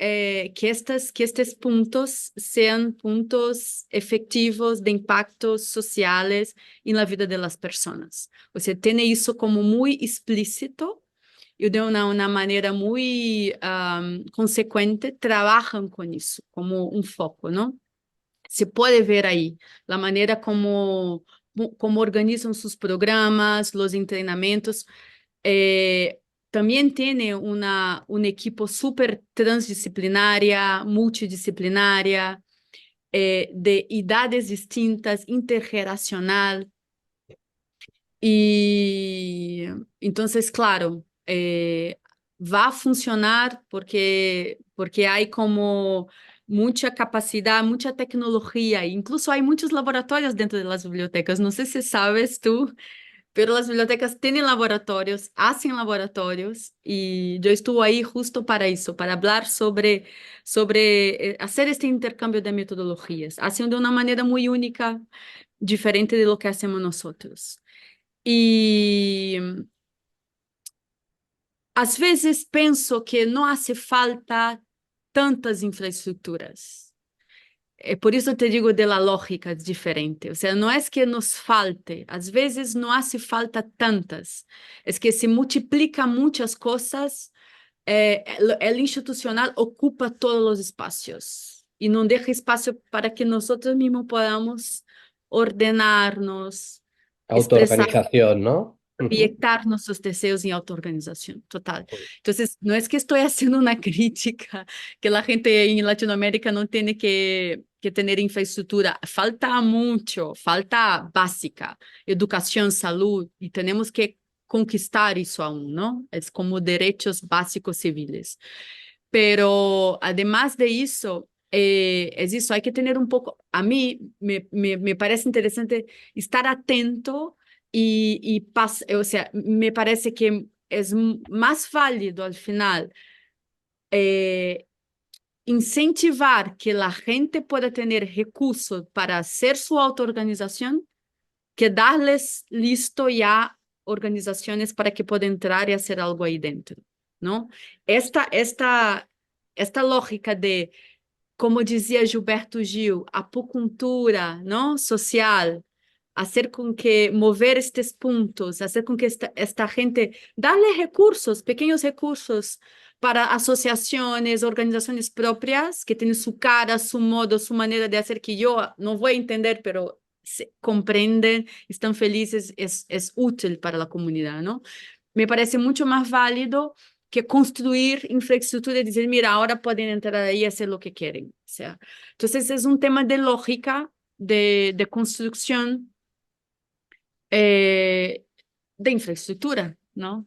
que estos puntos sean puntos efectivos de impactos sociales en la vida de las personas. O sea, tiene eso como muy explícito y de una manera muy consecuente trabajan con eso como un foco, ¿no? Se puede ver ahí la manera como organizan sus programas, los entrenamientos. Eh, También tiene un equipo súper transdisciplinaria, multidisciplinaria, de edades distintas, intergeneracional. Y entonces, claro, va a funcionar porque hay como mucha capacidad, mucha tecnología, incluso hay muchos laboratorios dentro de las bibliotecas. No sé si sabes tú, pero las bibliotecas tienen laboratorios, hacen laboratorios, y yo estuve ahí justo para eso, para hablar sobre hacer este intercambio de metodologías. Hacen de una manera muy única, diferente de lo que hacemos nosotros. Y às vezes penso que não hace falta tantas infraestruturas. Por isso te digo de la lógica diferente. O sea, não é que nos falte, às vezes não hace falta tantas. É que se multiplica muitas coisas, o institucional ocupa todos os espaços e não deixa espaço para que nós mesmos podamos ordenarnos, expressar, Autoorganización, ¿no? Ujú. proyectar nuestros deseos en autoorganización total. Entonces, no es que estoy haciendo una crítica que la gente en Latinoamérica no tiene que tener infraestructura. Falta mucho, falta básica, educación, salud, y tenemos que conquistar eso aún, ¿no? Es como derechos básicos civiles. Pero además de eso, es eso, hay que tener un poco, a mí me parece interesante estar atento o sea, me parece que es más válido al final eh, incentivar que la gente pueda tener recursos para hacer su autoorganización que darles listo ya organizaciones para que puedan entrar y hacer algo ahí dentro, ¿no? Esta lógica de, como dizia Gilberto Gil, apocultura, não, social, hacer com que mover estes pontos, hacer com que esta gente, darle recursos, pequeños recursos para asociaciones, organizaciones propias que tienen su cara, su modo, su manera de hacer que yo no voy a entender, pero comprenden, están felices, es útil para la comunidad, ¿no? Me parece mucho más válido que construir infraestructura y decir, mira, ahora pueden entrar ahí y hacer lo que quieren. O sea, entonces es un tema de lógica, de construcción de infraestructura, ¿no?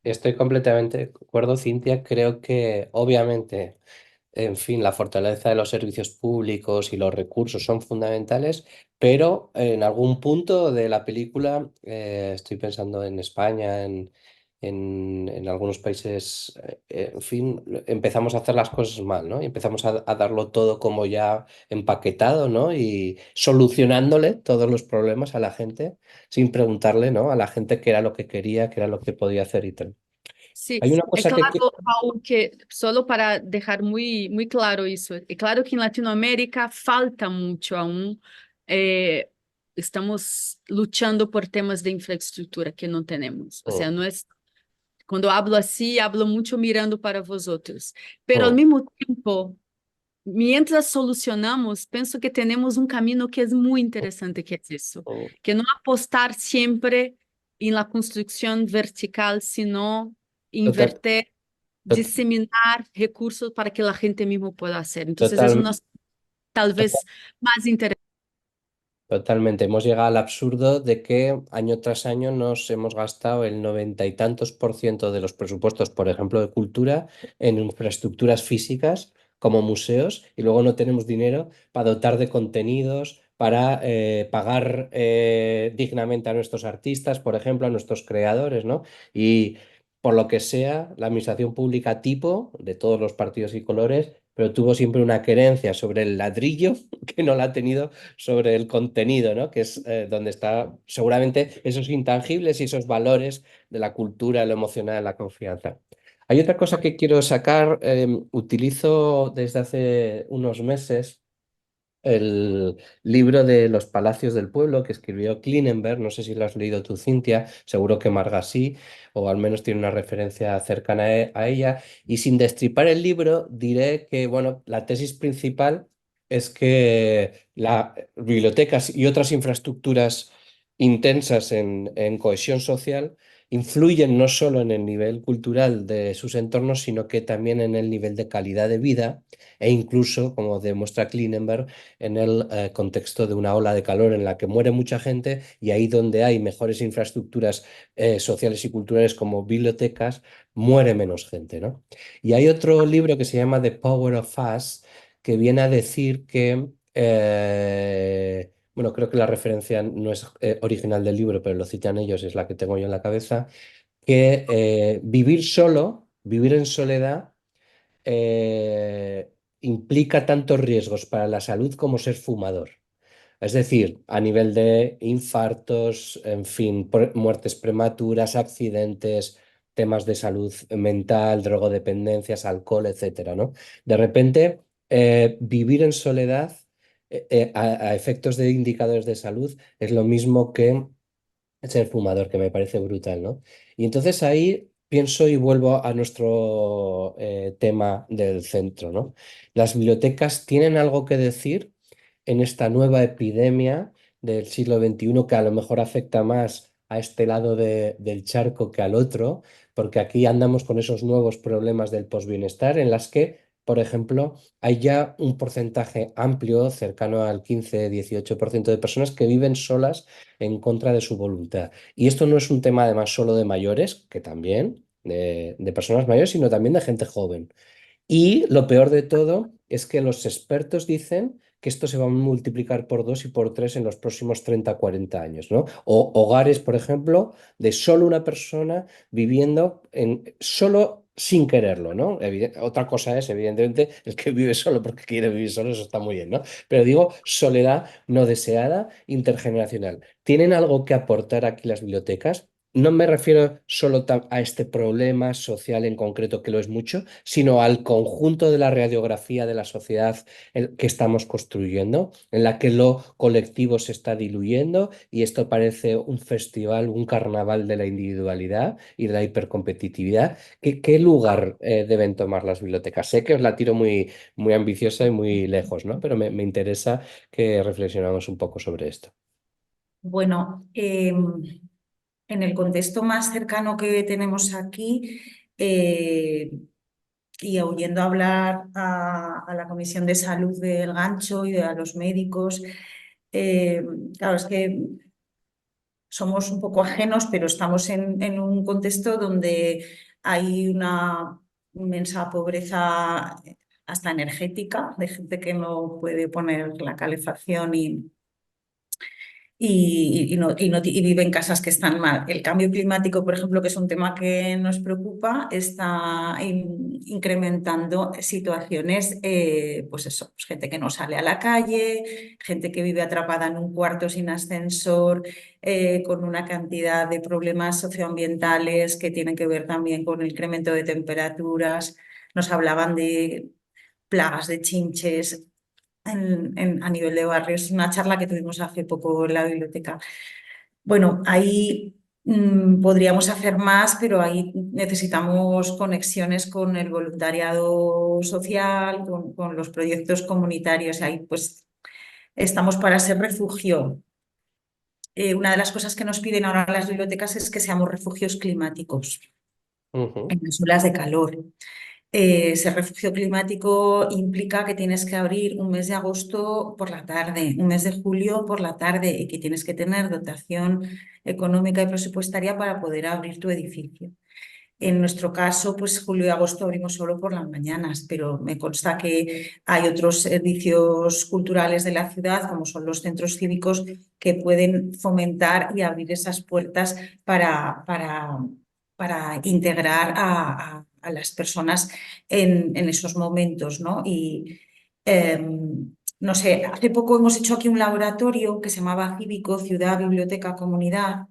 Estoy completamente de acuerdo, Cintia. Creo que obviamente, en fin, la fortaleza de los servicios públicos y los recursos son fundamentales, pero en algún punto de la película, estoy pensando en España, en algunos países, en fin, empezamos a hacer las cosas mal, ¿no? Y empezamos a darlo todo como ya empaquetado, ¿no? Y solucionándole todos los problemas a la gente sin preguntarle, ¿no? A la gente qué era lo que quería, qué era lo que podía hacer y tal. Sí, Hay una es cosa claro, que... Raúl, que solo para dejar muy claro eso, es claro que en Latinoamérica falta mucho aún, eh, estamos luchando por temas de infraestructura que no tenemos, o sea, Mm, no es, cuando hablo así, hablo mucho mirando para vosotros, pero al mm, mismo tiempo, mientras solucionamos, pienso que tenemos un camino que es muy interesante, que es eso, mm. que no apostar siempre en la construcción vertical, sino Total, invertir, tot- diseminar recursos para que la gente mismo pueda hacer. Entonces es total, una tal total- vez más interesante. totalmente. Hemos llegado al absurdo de que año tras año nos hemos gastado el 90 y tantos % de los presupuestos, por ejemplo, de cultura, en infraestructuras físicas como museos, y luego no tenemos dinero para dotar de contenidos, para pagar dignamente a nuestros artistas, por ejemplo, a nuestros creadores, ¿no? Y por lo que sea, la administración pública tipo, de todos los partidos y colores, pero tuvo siempre una querencia sobre el ladrillo que no la ha tenido sobre el contenido, ¿no? Que es donde está seguramente esos intangibles y esos valores de la cultura, lo emocional, la confianza. Hay otra cosa que quiero sacar. Utilizo desde hace unos meses el libro de Los Palacios del Pueblo que escribió Klinenberg. No sé si lo has leído tú, Cintia, seguro que Marga sí, o al menos tiene una referencia cercana a ella. Y sin destripar el libro, diré que, bueno, la tesis principal es que las bibliotecas y otras infraestructuras intensas en cohesión social influyen no solo en el nivel cultural de sus entornos, sino que también en el nivel de calidad de vida e incluso, como demuestra Klinenberg, en el contexto de una ola de calor en la que muere mucha gente, y ahí donde hay mejores infraestructuras sociales y culturales como bibliotecas, muere menos gente, ¿no? Y hay otro libro que se llama The Power of Us, que viene a decir que, bueno, creo que la referencia no es original del libro, pero lo citan ellos, es la que tengo yo en la cabeza, que vivir solo, vivir en soledad, eh, implica tantos riesgos para la salud como ser fumador. Es decir, a nivel de infartos, en fin, muertes prematuras, accidentes, temas de salud mental, drogodependencias, alcohol, etcétera, ¿no? De repente, vivir en soledad, a efectos de indicadores de salud, es lo mismo que ser fumador, que me parece brutal, ¿no? Y entonces ahí pienso y vuelvo a nuestro tema del centro, ¿no? Las bibliotecas tienen algo que decir en esta nueva epidemia del siglo XXI, que a lo mejor afecta más a este lado del charco que al otro, porque aquí andamos con esos nuevos problemas del posbienestar en las que, por ejemplo, hay ya un porcentaje amplio, cercano al 15-18% de personas que viven solas en contra de su voluntad. Y esto no es un tema además solo de mayores, que también, de personas mayores, sino también de gente joven. Y lo peor de todo es que los expertos dicen que esto se va a multiplicar por dos y por tres en los próximos 30-40 años, ¿no? O hogares, por ejemplo, de solo una persona viviendo solo sin quererlo, ¿no? Otra cosa es, evidentemente, el que vive solo porque quiere vivir solo, eso está muy bien, ¿no? Pero digo, soledad no deseada, intergeneracional. ¿Tienen algo que aportar aquí las bibliotecas? No me refiero solo a este problema social en concreto, que lo es mucho, sino al conjunto de la radiografía de la sociedad que estamos construyendo, en la que lo colectivo se está diluyendo y esto parece un festival, un carnaval de la individualidad y de la hipercompetitividad. ¿Qué lugar deben tomar las bibliotecas? Sé que os la tiro muy ambiciosa y muy lejos, ¿no? Pero me interesa que reflexionamos un poco sobre esto. Bueno, en el contexto más cercano que tenemos aquí, y oyendo hablar a la Comisión de Salud del Gancho y a los médicos, eh, claro, es que somos un poco ajenos, pero estamos en un contexto donde hay una inmensa pobreza hasta energética, de gente que no puede poner la calefacción y vive en casas que están mal. El cambio climático, por ejemplo, que es un tema que nos preocupa, está incrementando situaciones, pues eso, pues gente que no sale a la calle, gente que vive atrapada en un cuarto sin ascensor, con una cantidad de problemas socioambientales que tienen que ver también con el incremento de temperaturas. Nos hablaban de plagas de chinches a nivel de barrios. Es una charla que tuvimos hace poco en la biblioteca. Bueno, ahí podríamos hacer más, pero ahí necesitamos conexiones con el voluntariado social, con los proyectos comunitarios. Ahí pues estamos para ser refugio. Una de las cosas que nos piden ahora las bibliotecas es que seamos refugios climáticos en Ujú. las olas de calor. Ser refugio climático implica que tienes que abrir un mes de agosto por la tarde, un mes de julio por la tarde y que tienes que tener dotación económica y presupuestaria para poder abrir tu edificio. En nuestro caso, pues julio y agosto abrimos solo por las mañanas, pero me consta que hay otros servicios culturales de la ciudad, como son los centros cívicos, que pueden fomentar y abrir esas puertas para integrar a las personas en esos momentos, ¿no? Y no sé, hace poco hemos hecho aquí un laboratorio que se llamaba Cívico, Ciudad, Biblioteca, Comunidad,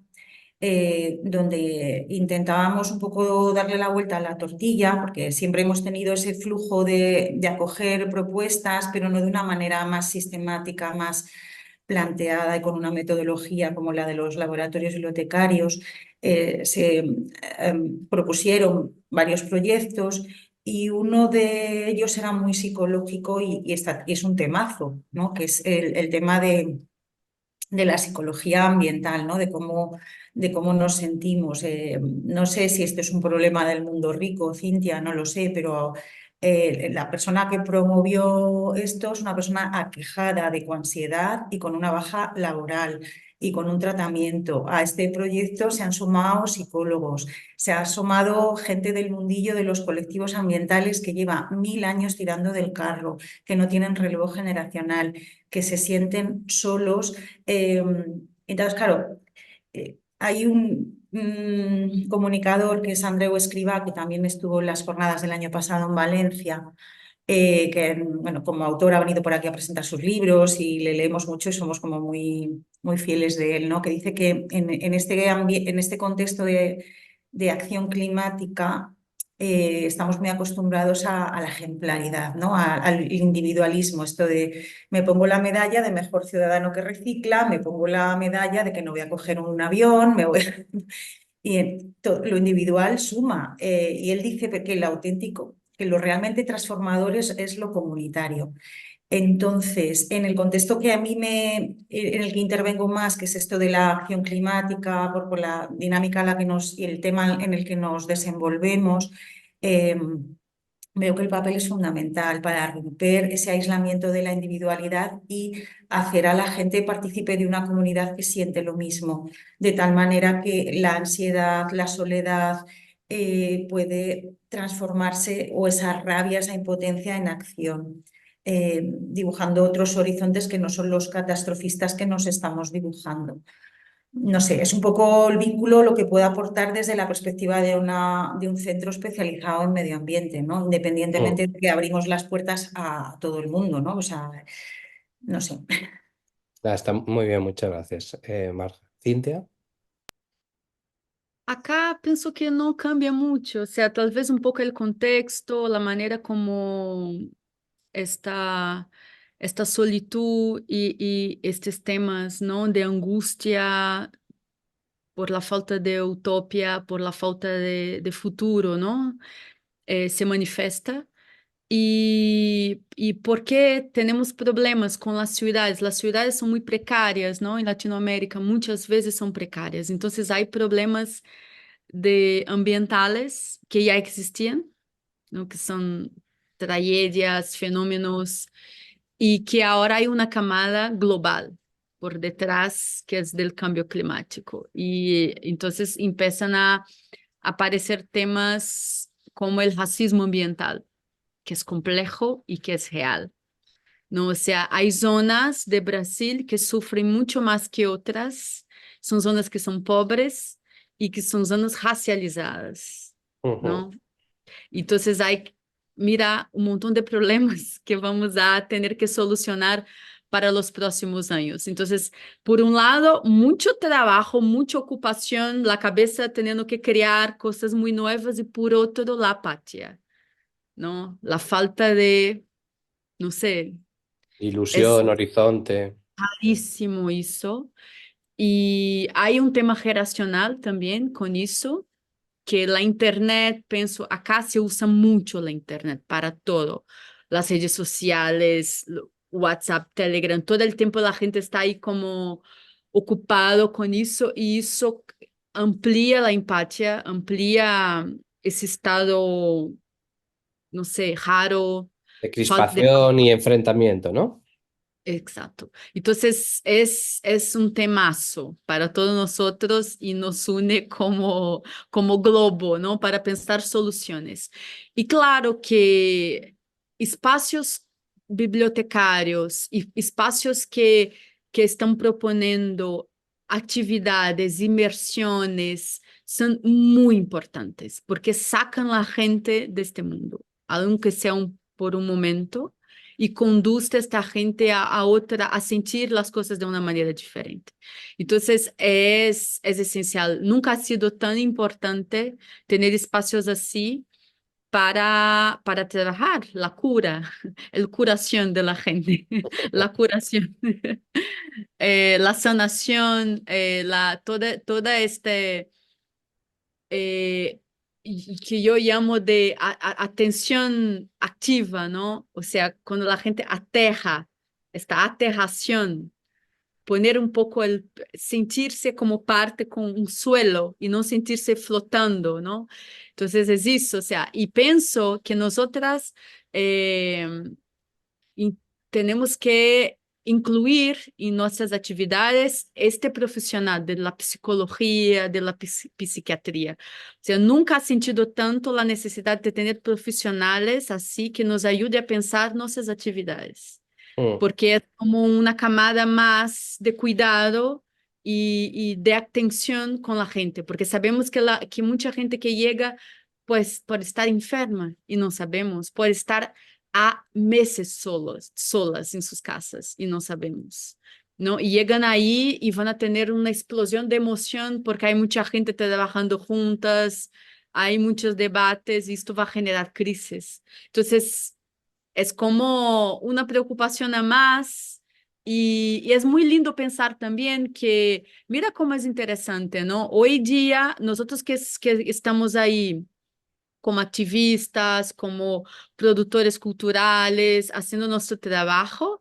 donde intentábamos un poco darle la vuelta a la tortilla, porque siempre hemos tenido ese flujo de acoger propuestas, pero no de una manera más sistemática, más planteada y con una metodología como la de los laboratorios bibliotecarios. Se propusieron varios proyectos y uno de ellos era muy psicológico y es un temazo, ¿no? Que es el tema de la psicología ambiental, ¿no? De cómo nos sentimos. No sé si este es un problema del mundo rico, Cintia, no lo sé, pero la persona que promovió esto es una persona aquejada de ansiedad y con una baja laboral y con un tratamiento. A este proyecto se han sumado psicólogos, se ha sumado gente del mundillo de los colectivos ambientales que lleva 1000 años tirando del carro, que no tienen relevo generacional, que se sienten solos. Entonces, claro, hay un comunicador que es Andreu Escrivá, que también estuvo en las jornadas del año pasado en Valencia, que bueno, como autor ha venido por aquí a presentar sus libros y le leemos mucho y somos como muy, muy fieles de él, ¿no? Que dice que en este contexto de acción climática estamos muy acostumbrados a la ejemplaridad, ¿no? Al individualismo, esto de me pongo la medalla de mejor ciudadano que recicla, me pongo la medalla de que no voy a coger un avión, y lo individual suma. Y él dice que el auténtico, que lo realmente transformador es lo comunitario. Entonces, en el contexto que a mí en el que intervengo más, que es esto de la acción climática, por la dinámica y el tema en el que nos desenvolvemos, eh, veo que el papel es fundamental para romper ese aislamiento de la individualidad y hacer a la gente partícipe de una comunidad que siente lo mismo, de tal manera que la ansiedad, la soledad puede transformarse, o esa rabia, esa impotencia, en acción, dibujando otros horizontes que no son los catastrofistas que nos estamos dibujando. No sé, es un poco el vínculo lo que puede aportar desde la perspectiva de un centro especializado en medio ambiente, ¿no? Independientemente de que abrimos las puertas a todo el mundo, ¿no? O sea, no sé. Está muy bien, muchas gracias, Marga. Cintia. Acá pienso que no cambia mucho, o sea, tal vez un poco el contexto, la manera como esta, esta solitud y estos temas, ¿no? De angustia por la falta de utopía, por la falta de futuro, ¿no? Se manifiesta. Y por qué tenemos problemas con las ciudades? Las ciudades son muy precarias, ¿no? En Latinoamérica muchas veces son precarias. Entonces hay problemas de ambientales que ya existían, ¿no? Que son tragedias, fenómenos, y que ahora hay una camada global por detrás que es del cambio climático. Y entonces empiezan a aparecer temas como el racismo ambiental, que es complejo y que es real, ¿no? O sea, hay zonas de Brasil que sufren mucho más que otras, son zonas que son pobres y que son zonas racializadas, ¿no? Entonces hay, mira, un montón de problemas que vamos a tener que solucionar para los próximos años. Entonces, por un lado, mucho trabajo, mucha ocupación, la cabeza teniendo que crear cosas muy nuevas, y por otro, la apatía, ¿no? La falta de, no sé, es Ilusión, horizonte. rarísimo eso. Y hay un tema generacional también con eso, que la internet, pienso, acá se usa mucho la internet para todo, las redes sociales, WhatsApp, Telegram, todo el tiempo la gente está ahí como ocupado con eso, y eso amplía la empatía, amplía ese estado, no sé, raro, De falta de... crispación y enfrentamiento, ¿no? Exacto. Entonces es un temazo para todos nosotros y nos une como globo, ¿no? Para pensar soluciones. Y claro que espacios bibliotecarios y espacios que están proponiendo actividades, inmersiones, son muy importantes porque sacan a la gente de este mundo, aunque sea por un momento, y conduce a esta gente a otra, a sentir las cosas de una manera diferente. Entonces, es esencial. Nunca ha sido tan importante tener espacios así para trabajar la cura, el curación de la gente, la curación, la sanación, toda este eh, y que yo llamo de atención activa, ¿no? O sea, cuando la gente aterra, esta aterración, poner un poco sentirse como parte con un suelo y no sentirse flotando, ¿no? Entonces es eso, o sea, y pienso que nosotras eh, tenemos que incluir en nuestras actividades este profesional de la psicología, de la psiquiatría. O sea, nunca he sentido tanto la necesidad de tener profesionales así que nos ayude a pensar nuestras actividades, Mm. porque es como una camada más de cuidado y de atención con la gente, porque sabemos que mucha gente que llega, pues, por estar enferma y no sabemos, por estar há meses solas em suas casas e não sabemos, não? E chegam aí e vão a ter uma explosão de emoção porque há muita gente trabalhando juntas, há muitos debates e isto vai generar crises. Então, é como uma preocupação a mais e é muito lindo pensar também que, mira como é interessante, não? Hoje dia, nós que estamos aí como activistas, como productores culturales, haciendo nuestro trabajo,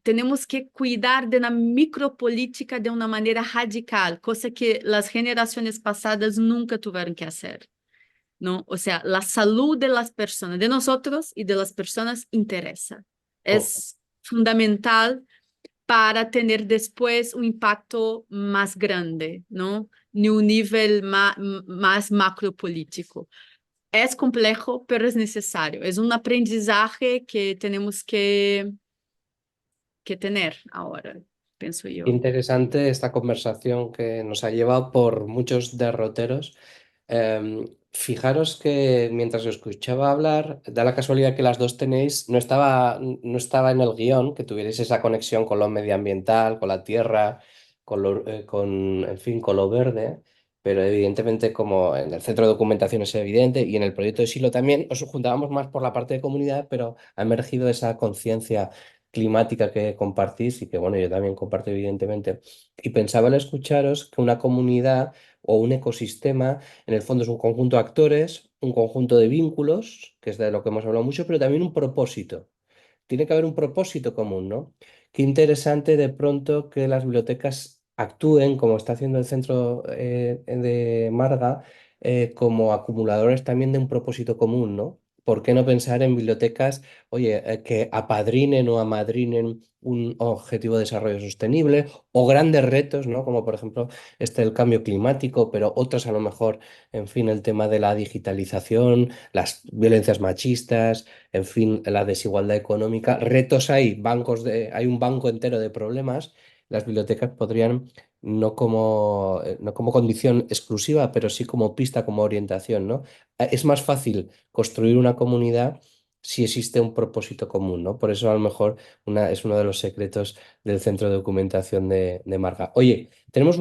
tenemos que cuidar de la micropolítica de una manera radical, cosa que las generaciones pasadas nunca tuvieron que hacer, ¿no? O sea, la salud de las personas, de nosotros y de las personas interesa. Mm. Es fundamental para tener después un impacto más grande, ¿no? Ni un nivel más macropolítico. Es complejo, pero es necesario. Es un aprendizaje que tenemos que tener ahora, pienso yo. Interesante esta conversación que nos ha llevado por muchos derroteros. Fijaros que mientras os escuchaba hablar, da la casualidad que las dos tenéis, no estaba en el guión que tuvierais esa conexión con lo medioambiental, con la tierra, en fin, con lo verde, pero evidentemente como en el centro de documentación es evidente y en el proyecto de Silo también os juntábamos más por la parte de comunidad, pero ha emergido esa conciencia climática que compartís y que, bueno, yo también comparto evidentemente. Y pensaba al escucharos que una comunidad o un ecosistema en el fondo es un conjunto de actores, un conjunto de vínculos, que es de lo que hemos hablado mucho, pero también un propósito. Tiene que haber un propósito común, ¿no? Qué interesante de pronto que las bibliotecas actúen, como está haciendo el centro de Marga, como acumuladores también de un propósito común, ¿no? ¿Por qué no pensar en bibliotecas, oye, que apadrinen o amadrinen un objetivo de desarrollo sostenible o grandes retos, ¿no? Como por ejemplo el cambio climático, pero otras a lo mejor, en fin, el tema de la digitalización, las violencias machistas, en fin, la desigualdad económica. Retos hay un banco entero de problemas. Las bibliotecas podrían, no como condición exclusiva, pero sí como pista, como orientación, ¿no? Es más fácil construir una comunidad si existe un propósito común, ¿no? Por eso a lo mejor es uno de los secretos del centro de documentación de Marga. Oye, tenemos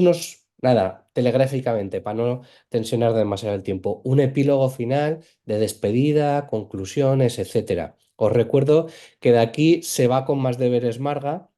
nada, telegráficamente, para no tensionar demasiado el tiempo, un epílogo final de despedida, conclusiones, etcétera. Os recuerdo que de aquí se va con más deberes Marga,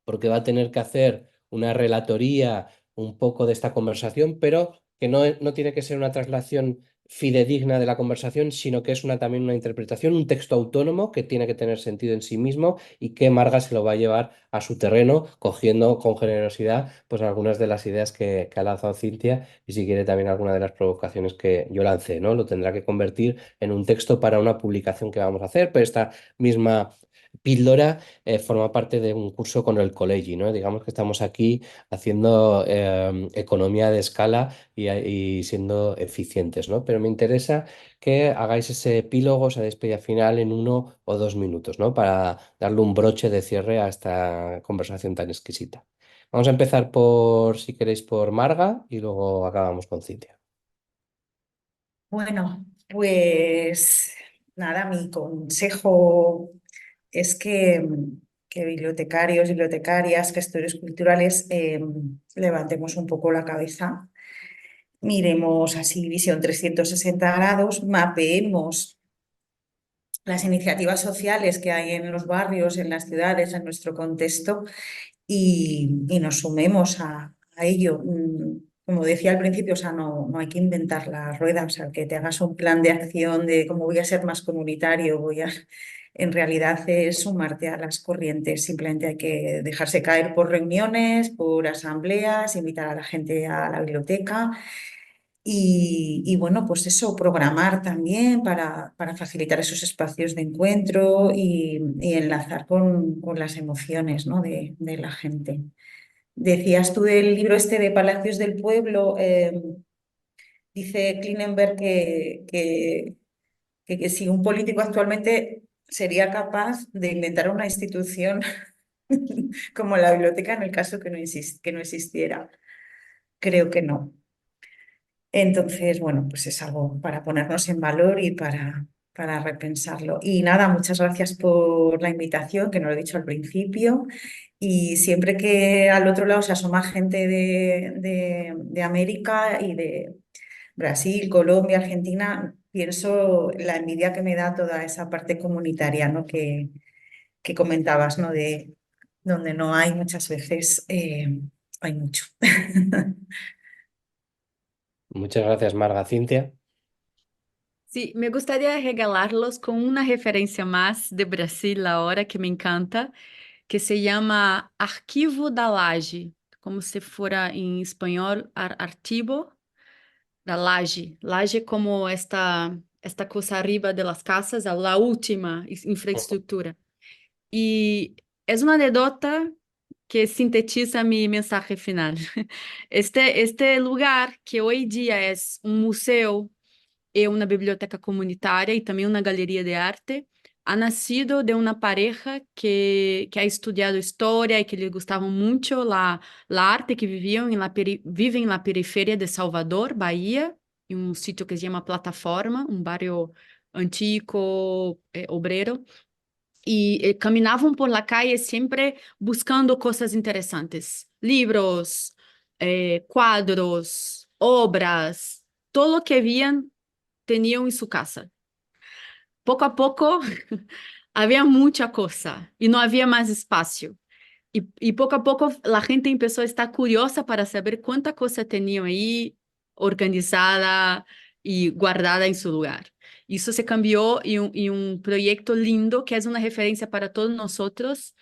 porque va a tener que hacer una relatoría un poco de esta conversación, pero que no tiene que ser una traslación fidedigna de la conversación, sino que es también una interpretación, un texto autónomo que tiene que tener sentido en sí mismo y que Marga se lo va a llevar a su terreno, cogiendo con generosidad pues algunas de las ideas que ha lanzado Cintia y si quiere también alguna de las provocaciones que yo lancé, ¿no? Lo tendrá que convertir en un texto para una publicación que vamos a hacer, pero esta misma píldora forma parte de un curso con el Collegi, ¿no? Digamos que estamos aquí haciendo economía de escala y siendo eficientes, ¿no? Pero me interesa que hagáis ese epílogo, esa despedida final en 1 o 2 minutos, ¿no? Para darle un broche de cierre a esta conversación tan exquisita. Vamos a empezar si queréis, por Marga y luego acabamos con Cintia. Bueno, pues nada, mi consejo es que bibliotecarios, bibliotecarias, gestores culturales, levantemos un poco la cabeza, miremos así visión 360 grados, mapeemos las iniciativas sociales que hay en los barrios, en las ciudades, en nuestro contexto y nos sumemos a ello. Como decía al principio, o sea, no hay que inventar la rueda, o sea, que te hagas un plan de acción de cómo voy a ser más comunitario, en realidad es sumarte a las corrientes, simplemente hay que dejarse caer por reuniones, por asambleas, invitar a la gente a la biblioteca y bueno, pues eso, programar también para facilitar esos espacios de encuentro y enlazar con las emociones, ¿no? de la gente. Decías tú del libro este de Palacios del Pueblo, dice Klinenberg que si un político actualmente sería capaz de inventar una institución como la biblioteca en el caso que no existiera. Creo que no. Entonces, bueno, pues es algo para ponernos en valor y para repensarlo. Y nada, muchas gracias por la invitación, que no lo he dicho al principio. Y siempre que al otro lado se asoma gente de América y de Brasil, Colombia, Argentina, pienso la envidia que me da toda esa parte comunitaria, ¿no? que comentabas, ¿no? De donde no hay muchas veces, hay mucho. Muchas gracias, Marga. Cintia. Sí, me gustaría regalarlos con una referencia más de Brasil ahora que me encanta, que se llama Arquivo da Laje, como se fuera en español archivo da laje. Laje como esta cosa arriba de las casas, la última infraestructura. Y es una anécdota que sintetiza mi mensaje final. Este lugar que hoy día es un museo y una biblioteca comunitaria y también una galería de arte, ha nacido de una pareja que ha estudiado historia y que les gustaba mucho la arte, que vivían viven en la periferia de Salvador, Bahía, en un sitio que se llama Plataforma, un barrio antiguo, obrero. Y caminavam por la calle siempre buscando cosas interesantes, libros, cuadros, obras, todo lo que veían tenían en su casa. Poco a poco había mucha cosa y no había más espacio. Y poco a poco la gente empezó a estar curiosa para saber cuánta cosa tenían ahí organizada y guardada en su lugar. Y eso se cambió en un proyecto lindo que es una referencia para todos nosotros.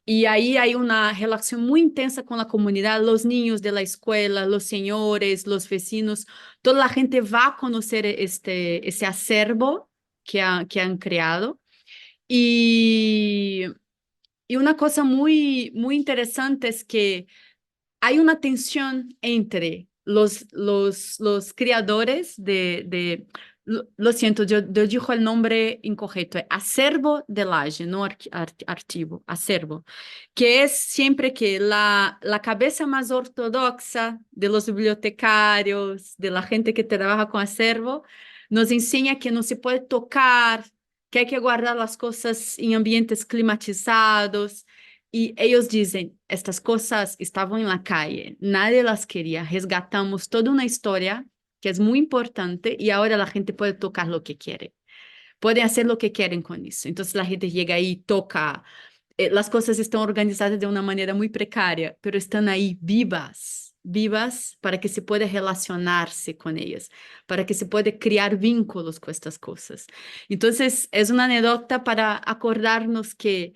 Y ahí hay una relación muy intensa con la comunidad, los niños de la escuela, los señores, los vecinos, toda la gente va a conocer ese acervo que han creado. Y y una cosa muy interesante es que hay una tensión entre los creadores lo siento, yo digo el nombre incorrecto, es acervo de laje, no archivo, acervo, que es siempre que la cabeza más ortodoxa de los bibliotecarios, de la gente que trabaja con acervo, nos enseña que no se puede tocar, que hay que guardar las cosas en ambientes climatizados. Y ellos dicen, estas cosas estaban en la calle, nadie las quería, resgatamos toda una historia que es muy importante y ahora la gente puede tocar lo que quiere, pueden hacer lo que quieren con eso. Entonces la gente llega ahí y toca, las cosas están organizadas de una manera muy precaria, pero están ahí vivas, vivas para que se pueda relacionarse con ellas, para que se pueda crear vínculos con estas cosas. Entonces es una anécdota para acordarnos que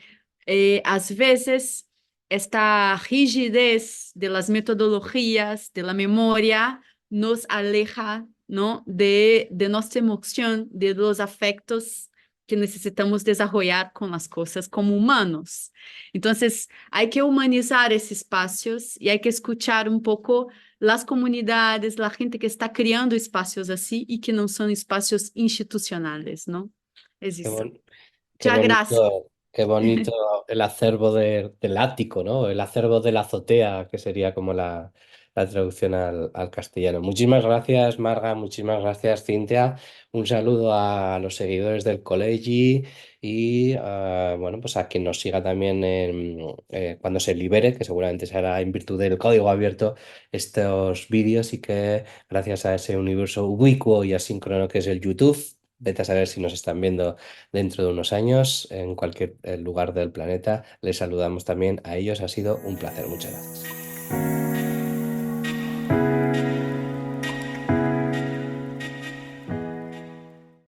às vezes esta rigidez de las metodologías, de la memoria, nos aleja, ¿no? de nuestra emoción, de los afectos que necesitamos desarrollar con las cosas como humanos. Entonces, hay que humanizar esos espacios y hay que escuchar un poco las comunidades, la gente que está creando espacios así y que no son espacios institucionales, ¿no? Es Qué, eso. qué Muchas gracias. qué bonito el acervo del ático, ¿no? El acervo de la azotea, que sería como la traducción al castellano. Muchísimas gracias, Marga, muchísimas gracias, Cintia. Un saludo a los seguidores del Colegi y bueno, pues a quien nos siga también cuando se libere, que seguramente se hará en virtud del código abierto estos vídeos y que gracias a ese universo ubicuo y asíncrono que es el YouTube, vete a saber si nos están viendo dentro de unos años en cualquier lugar del planeta. Les saludamos también a ellos. Ha sido un placer. Muchas gracias.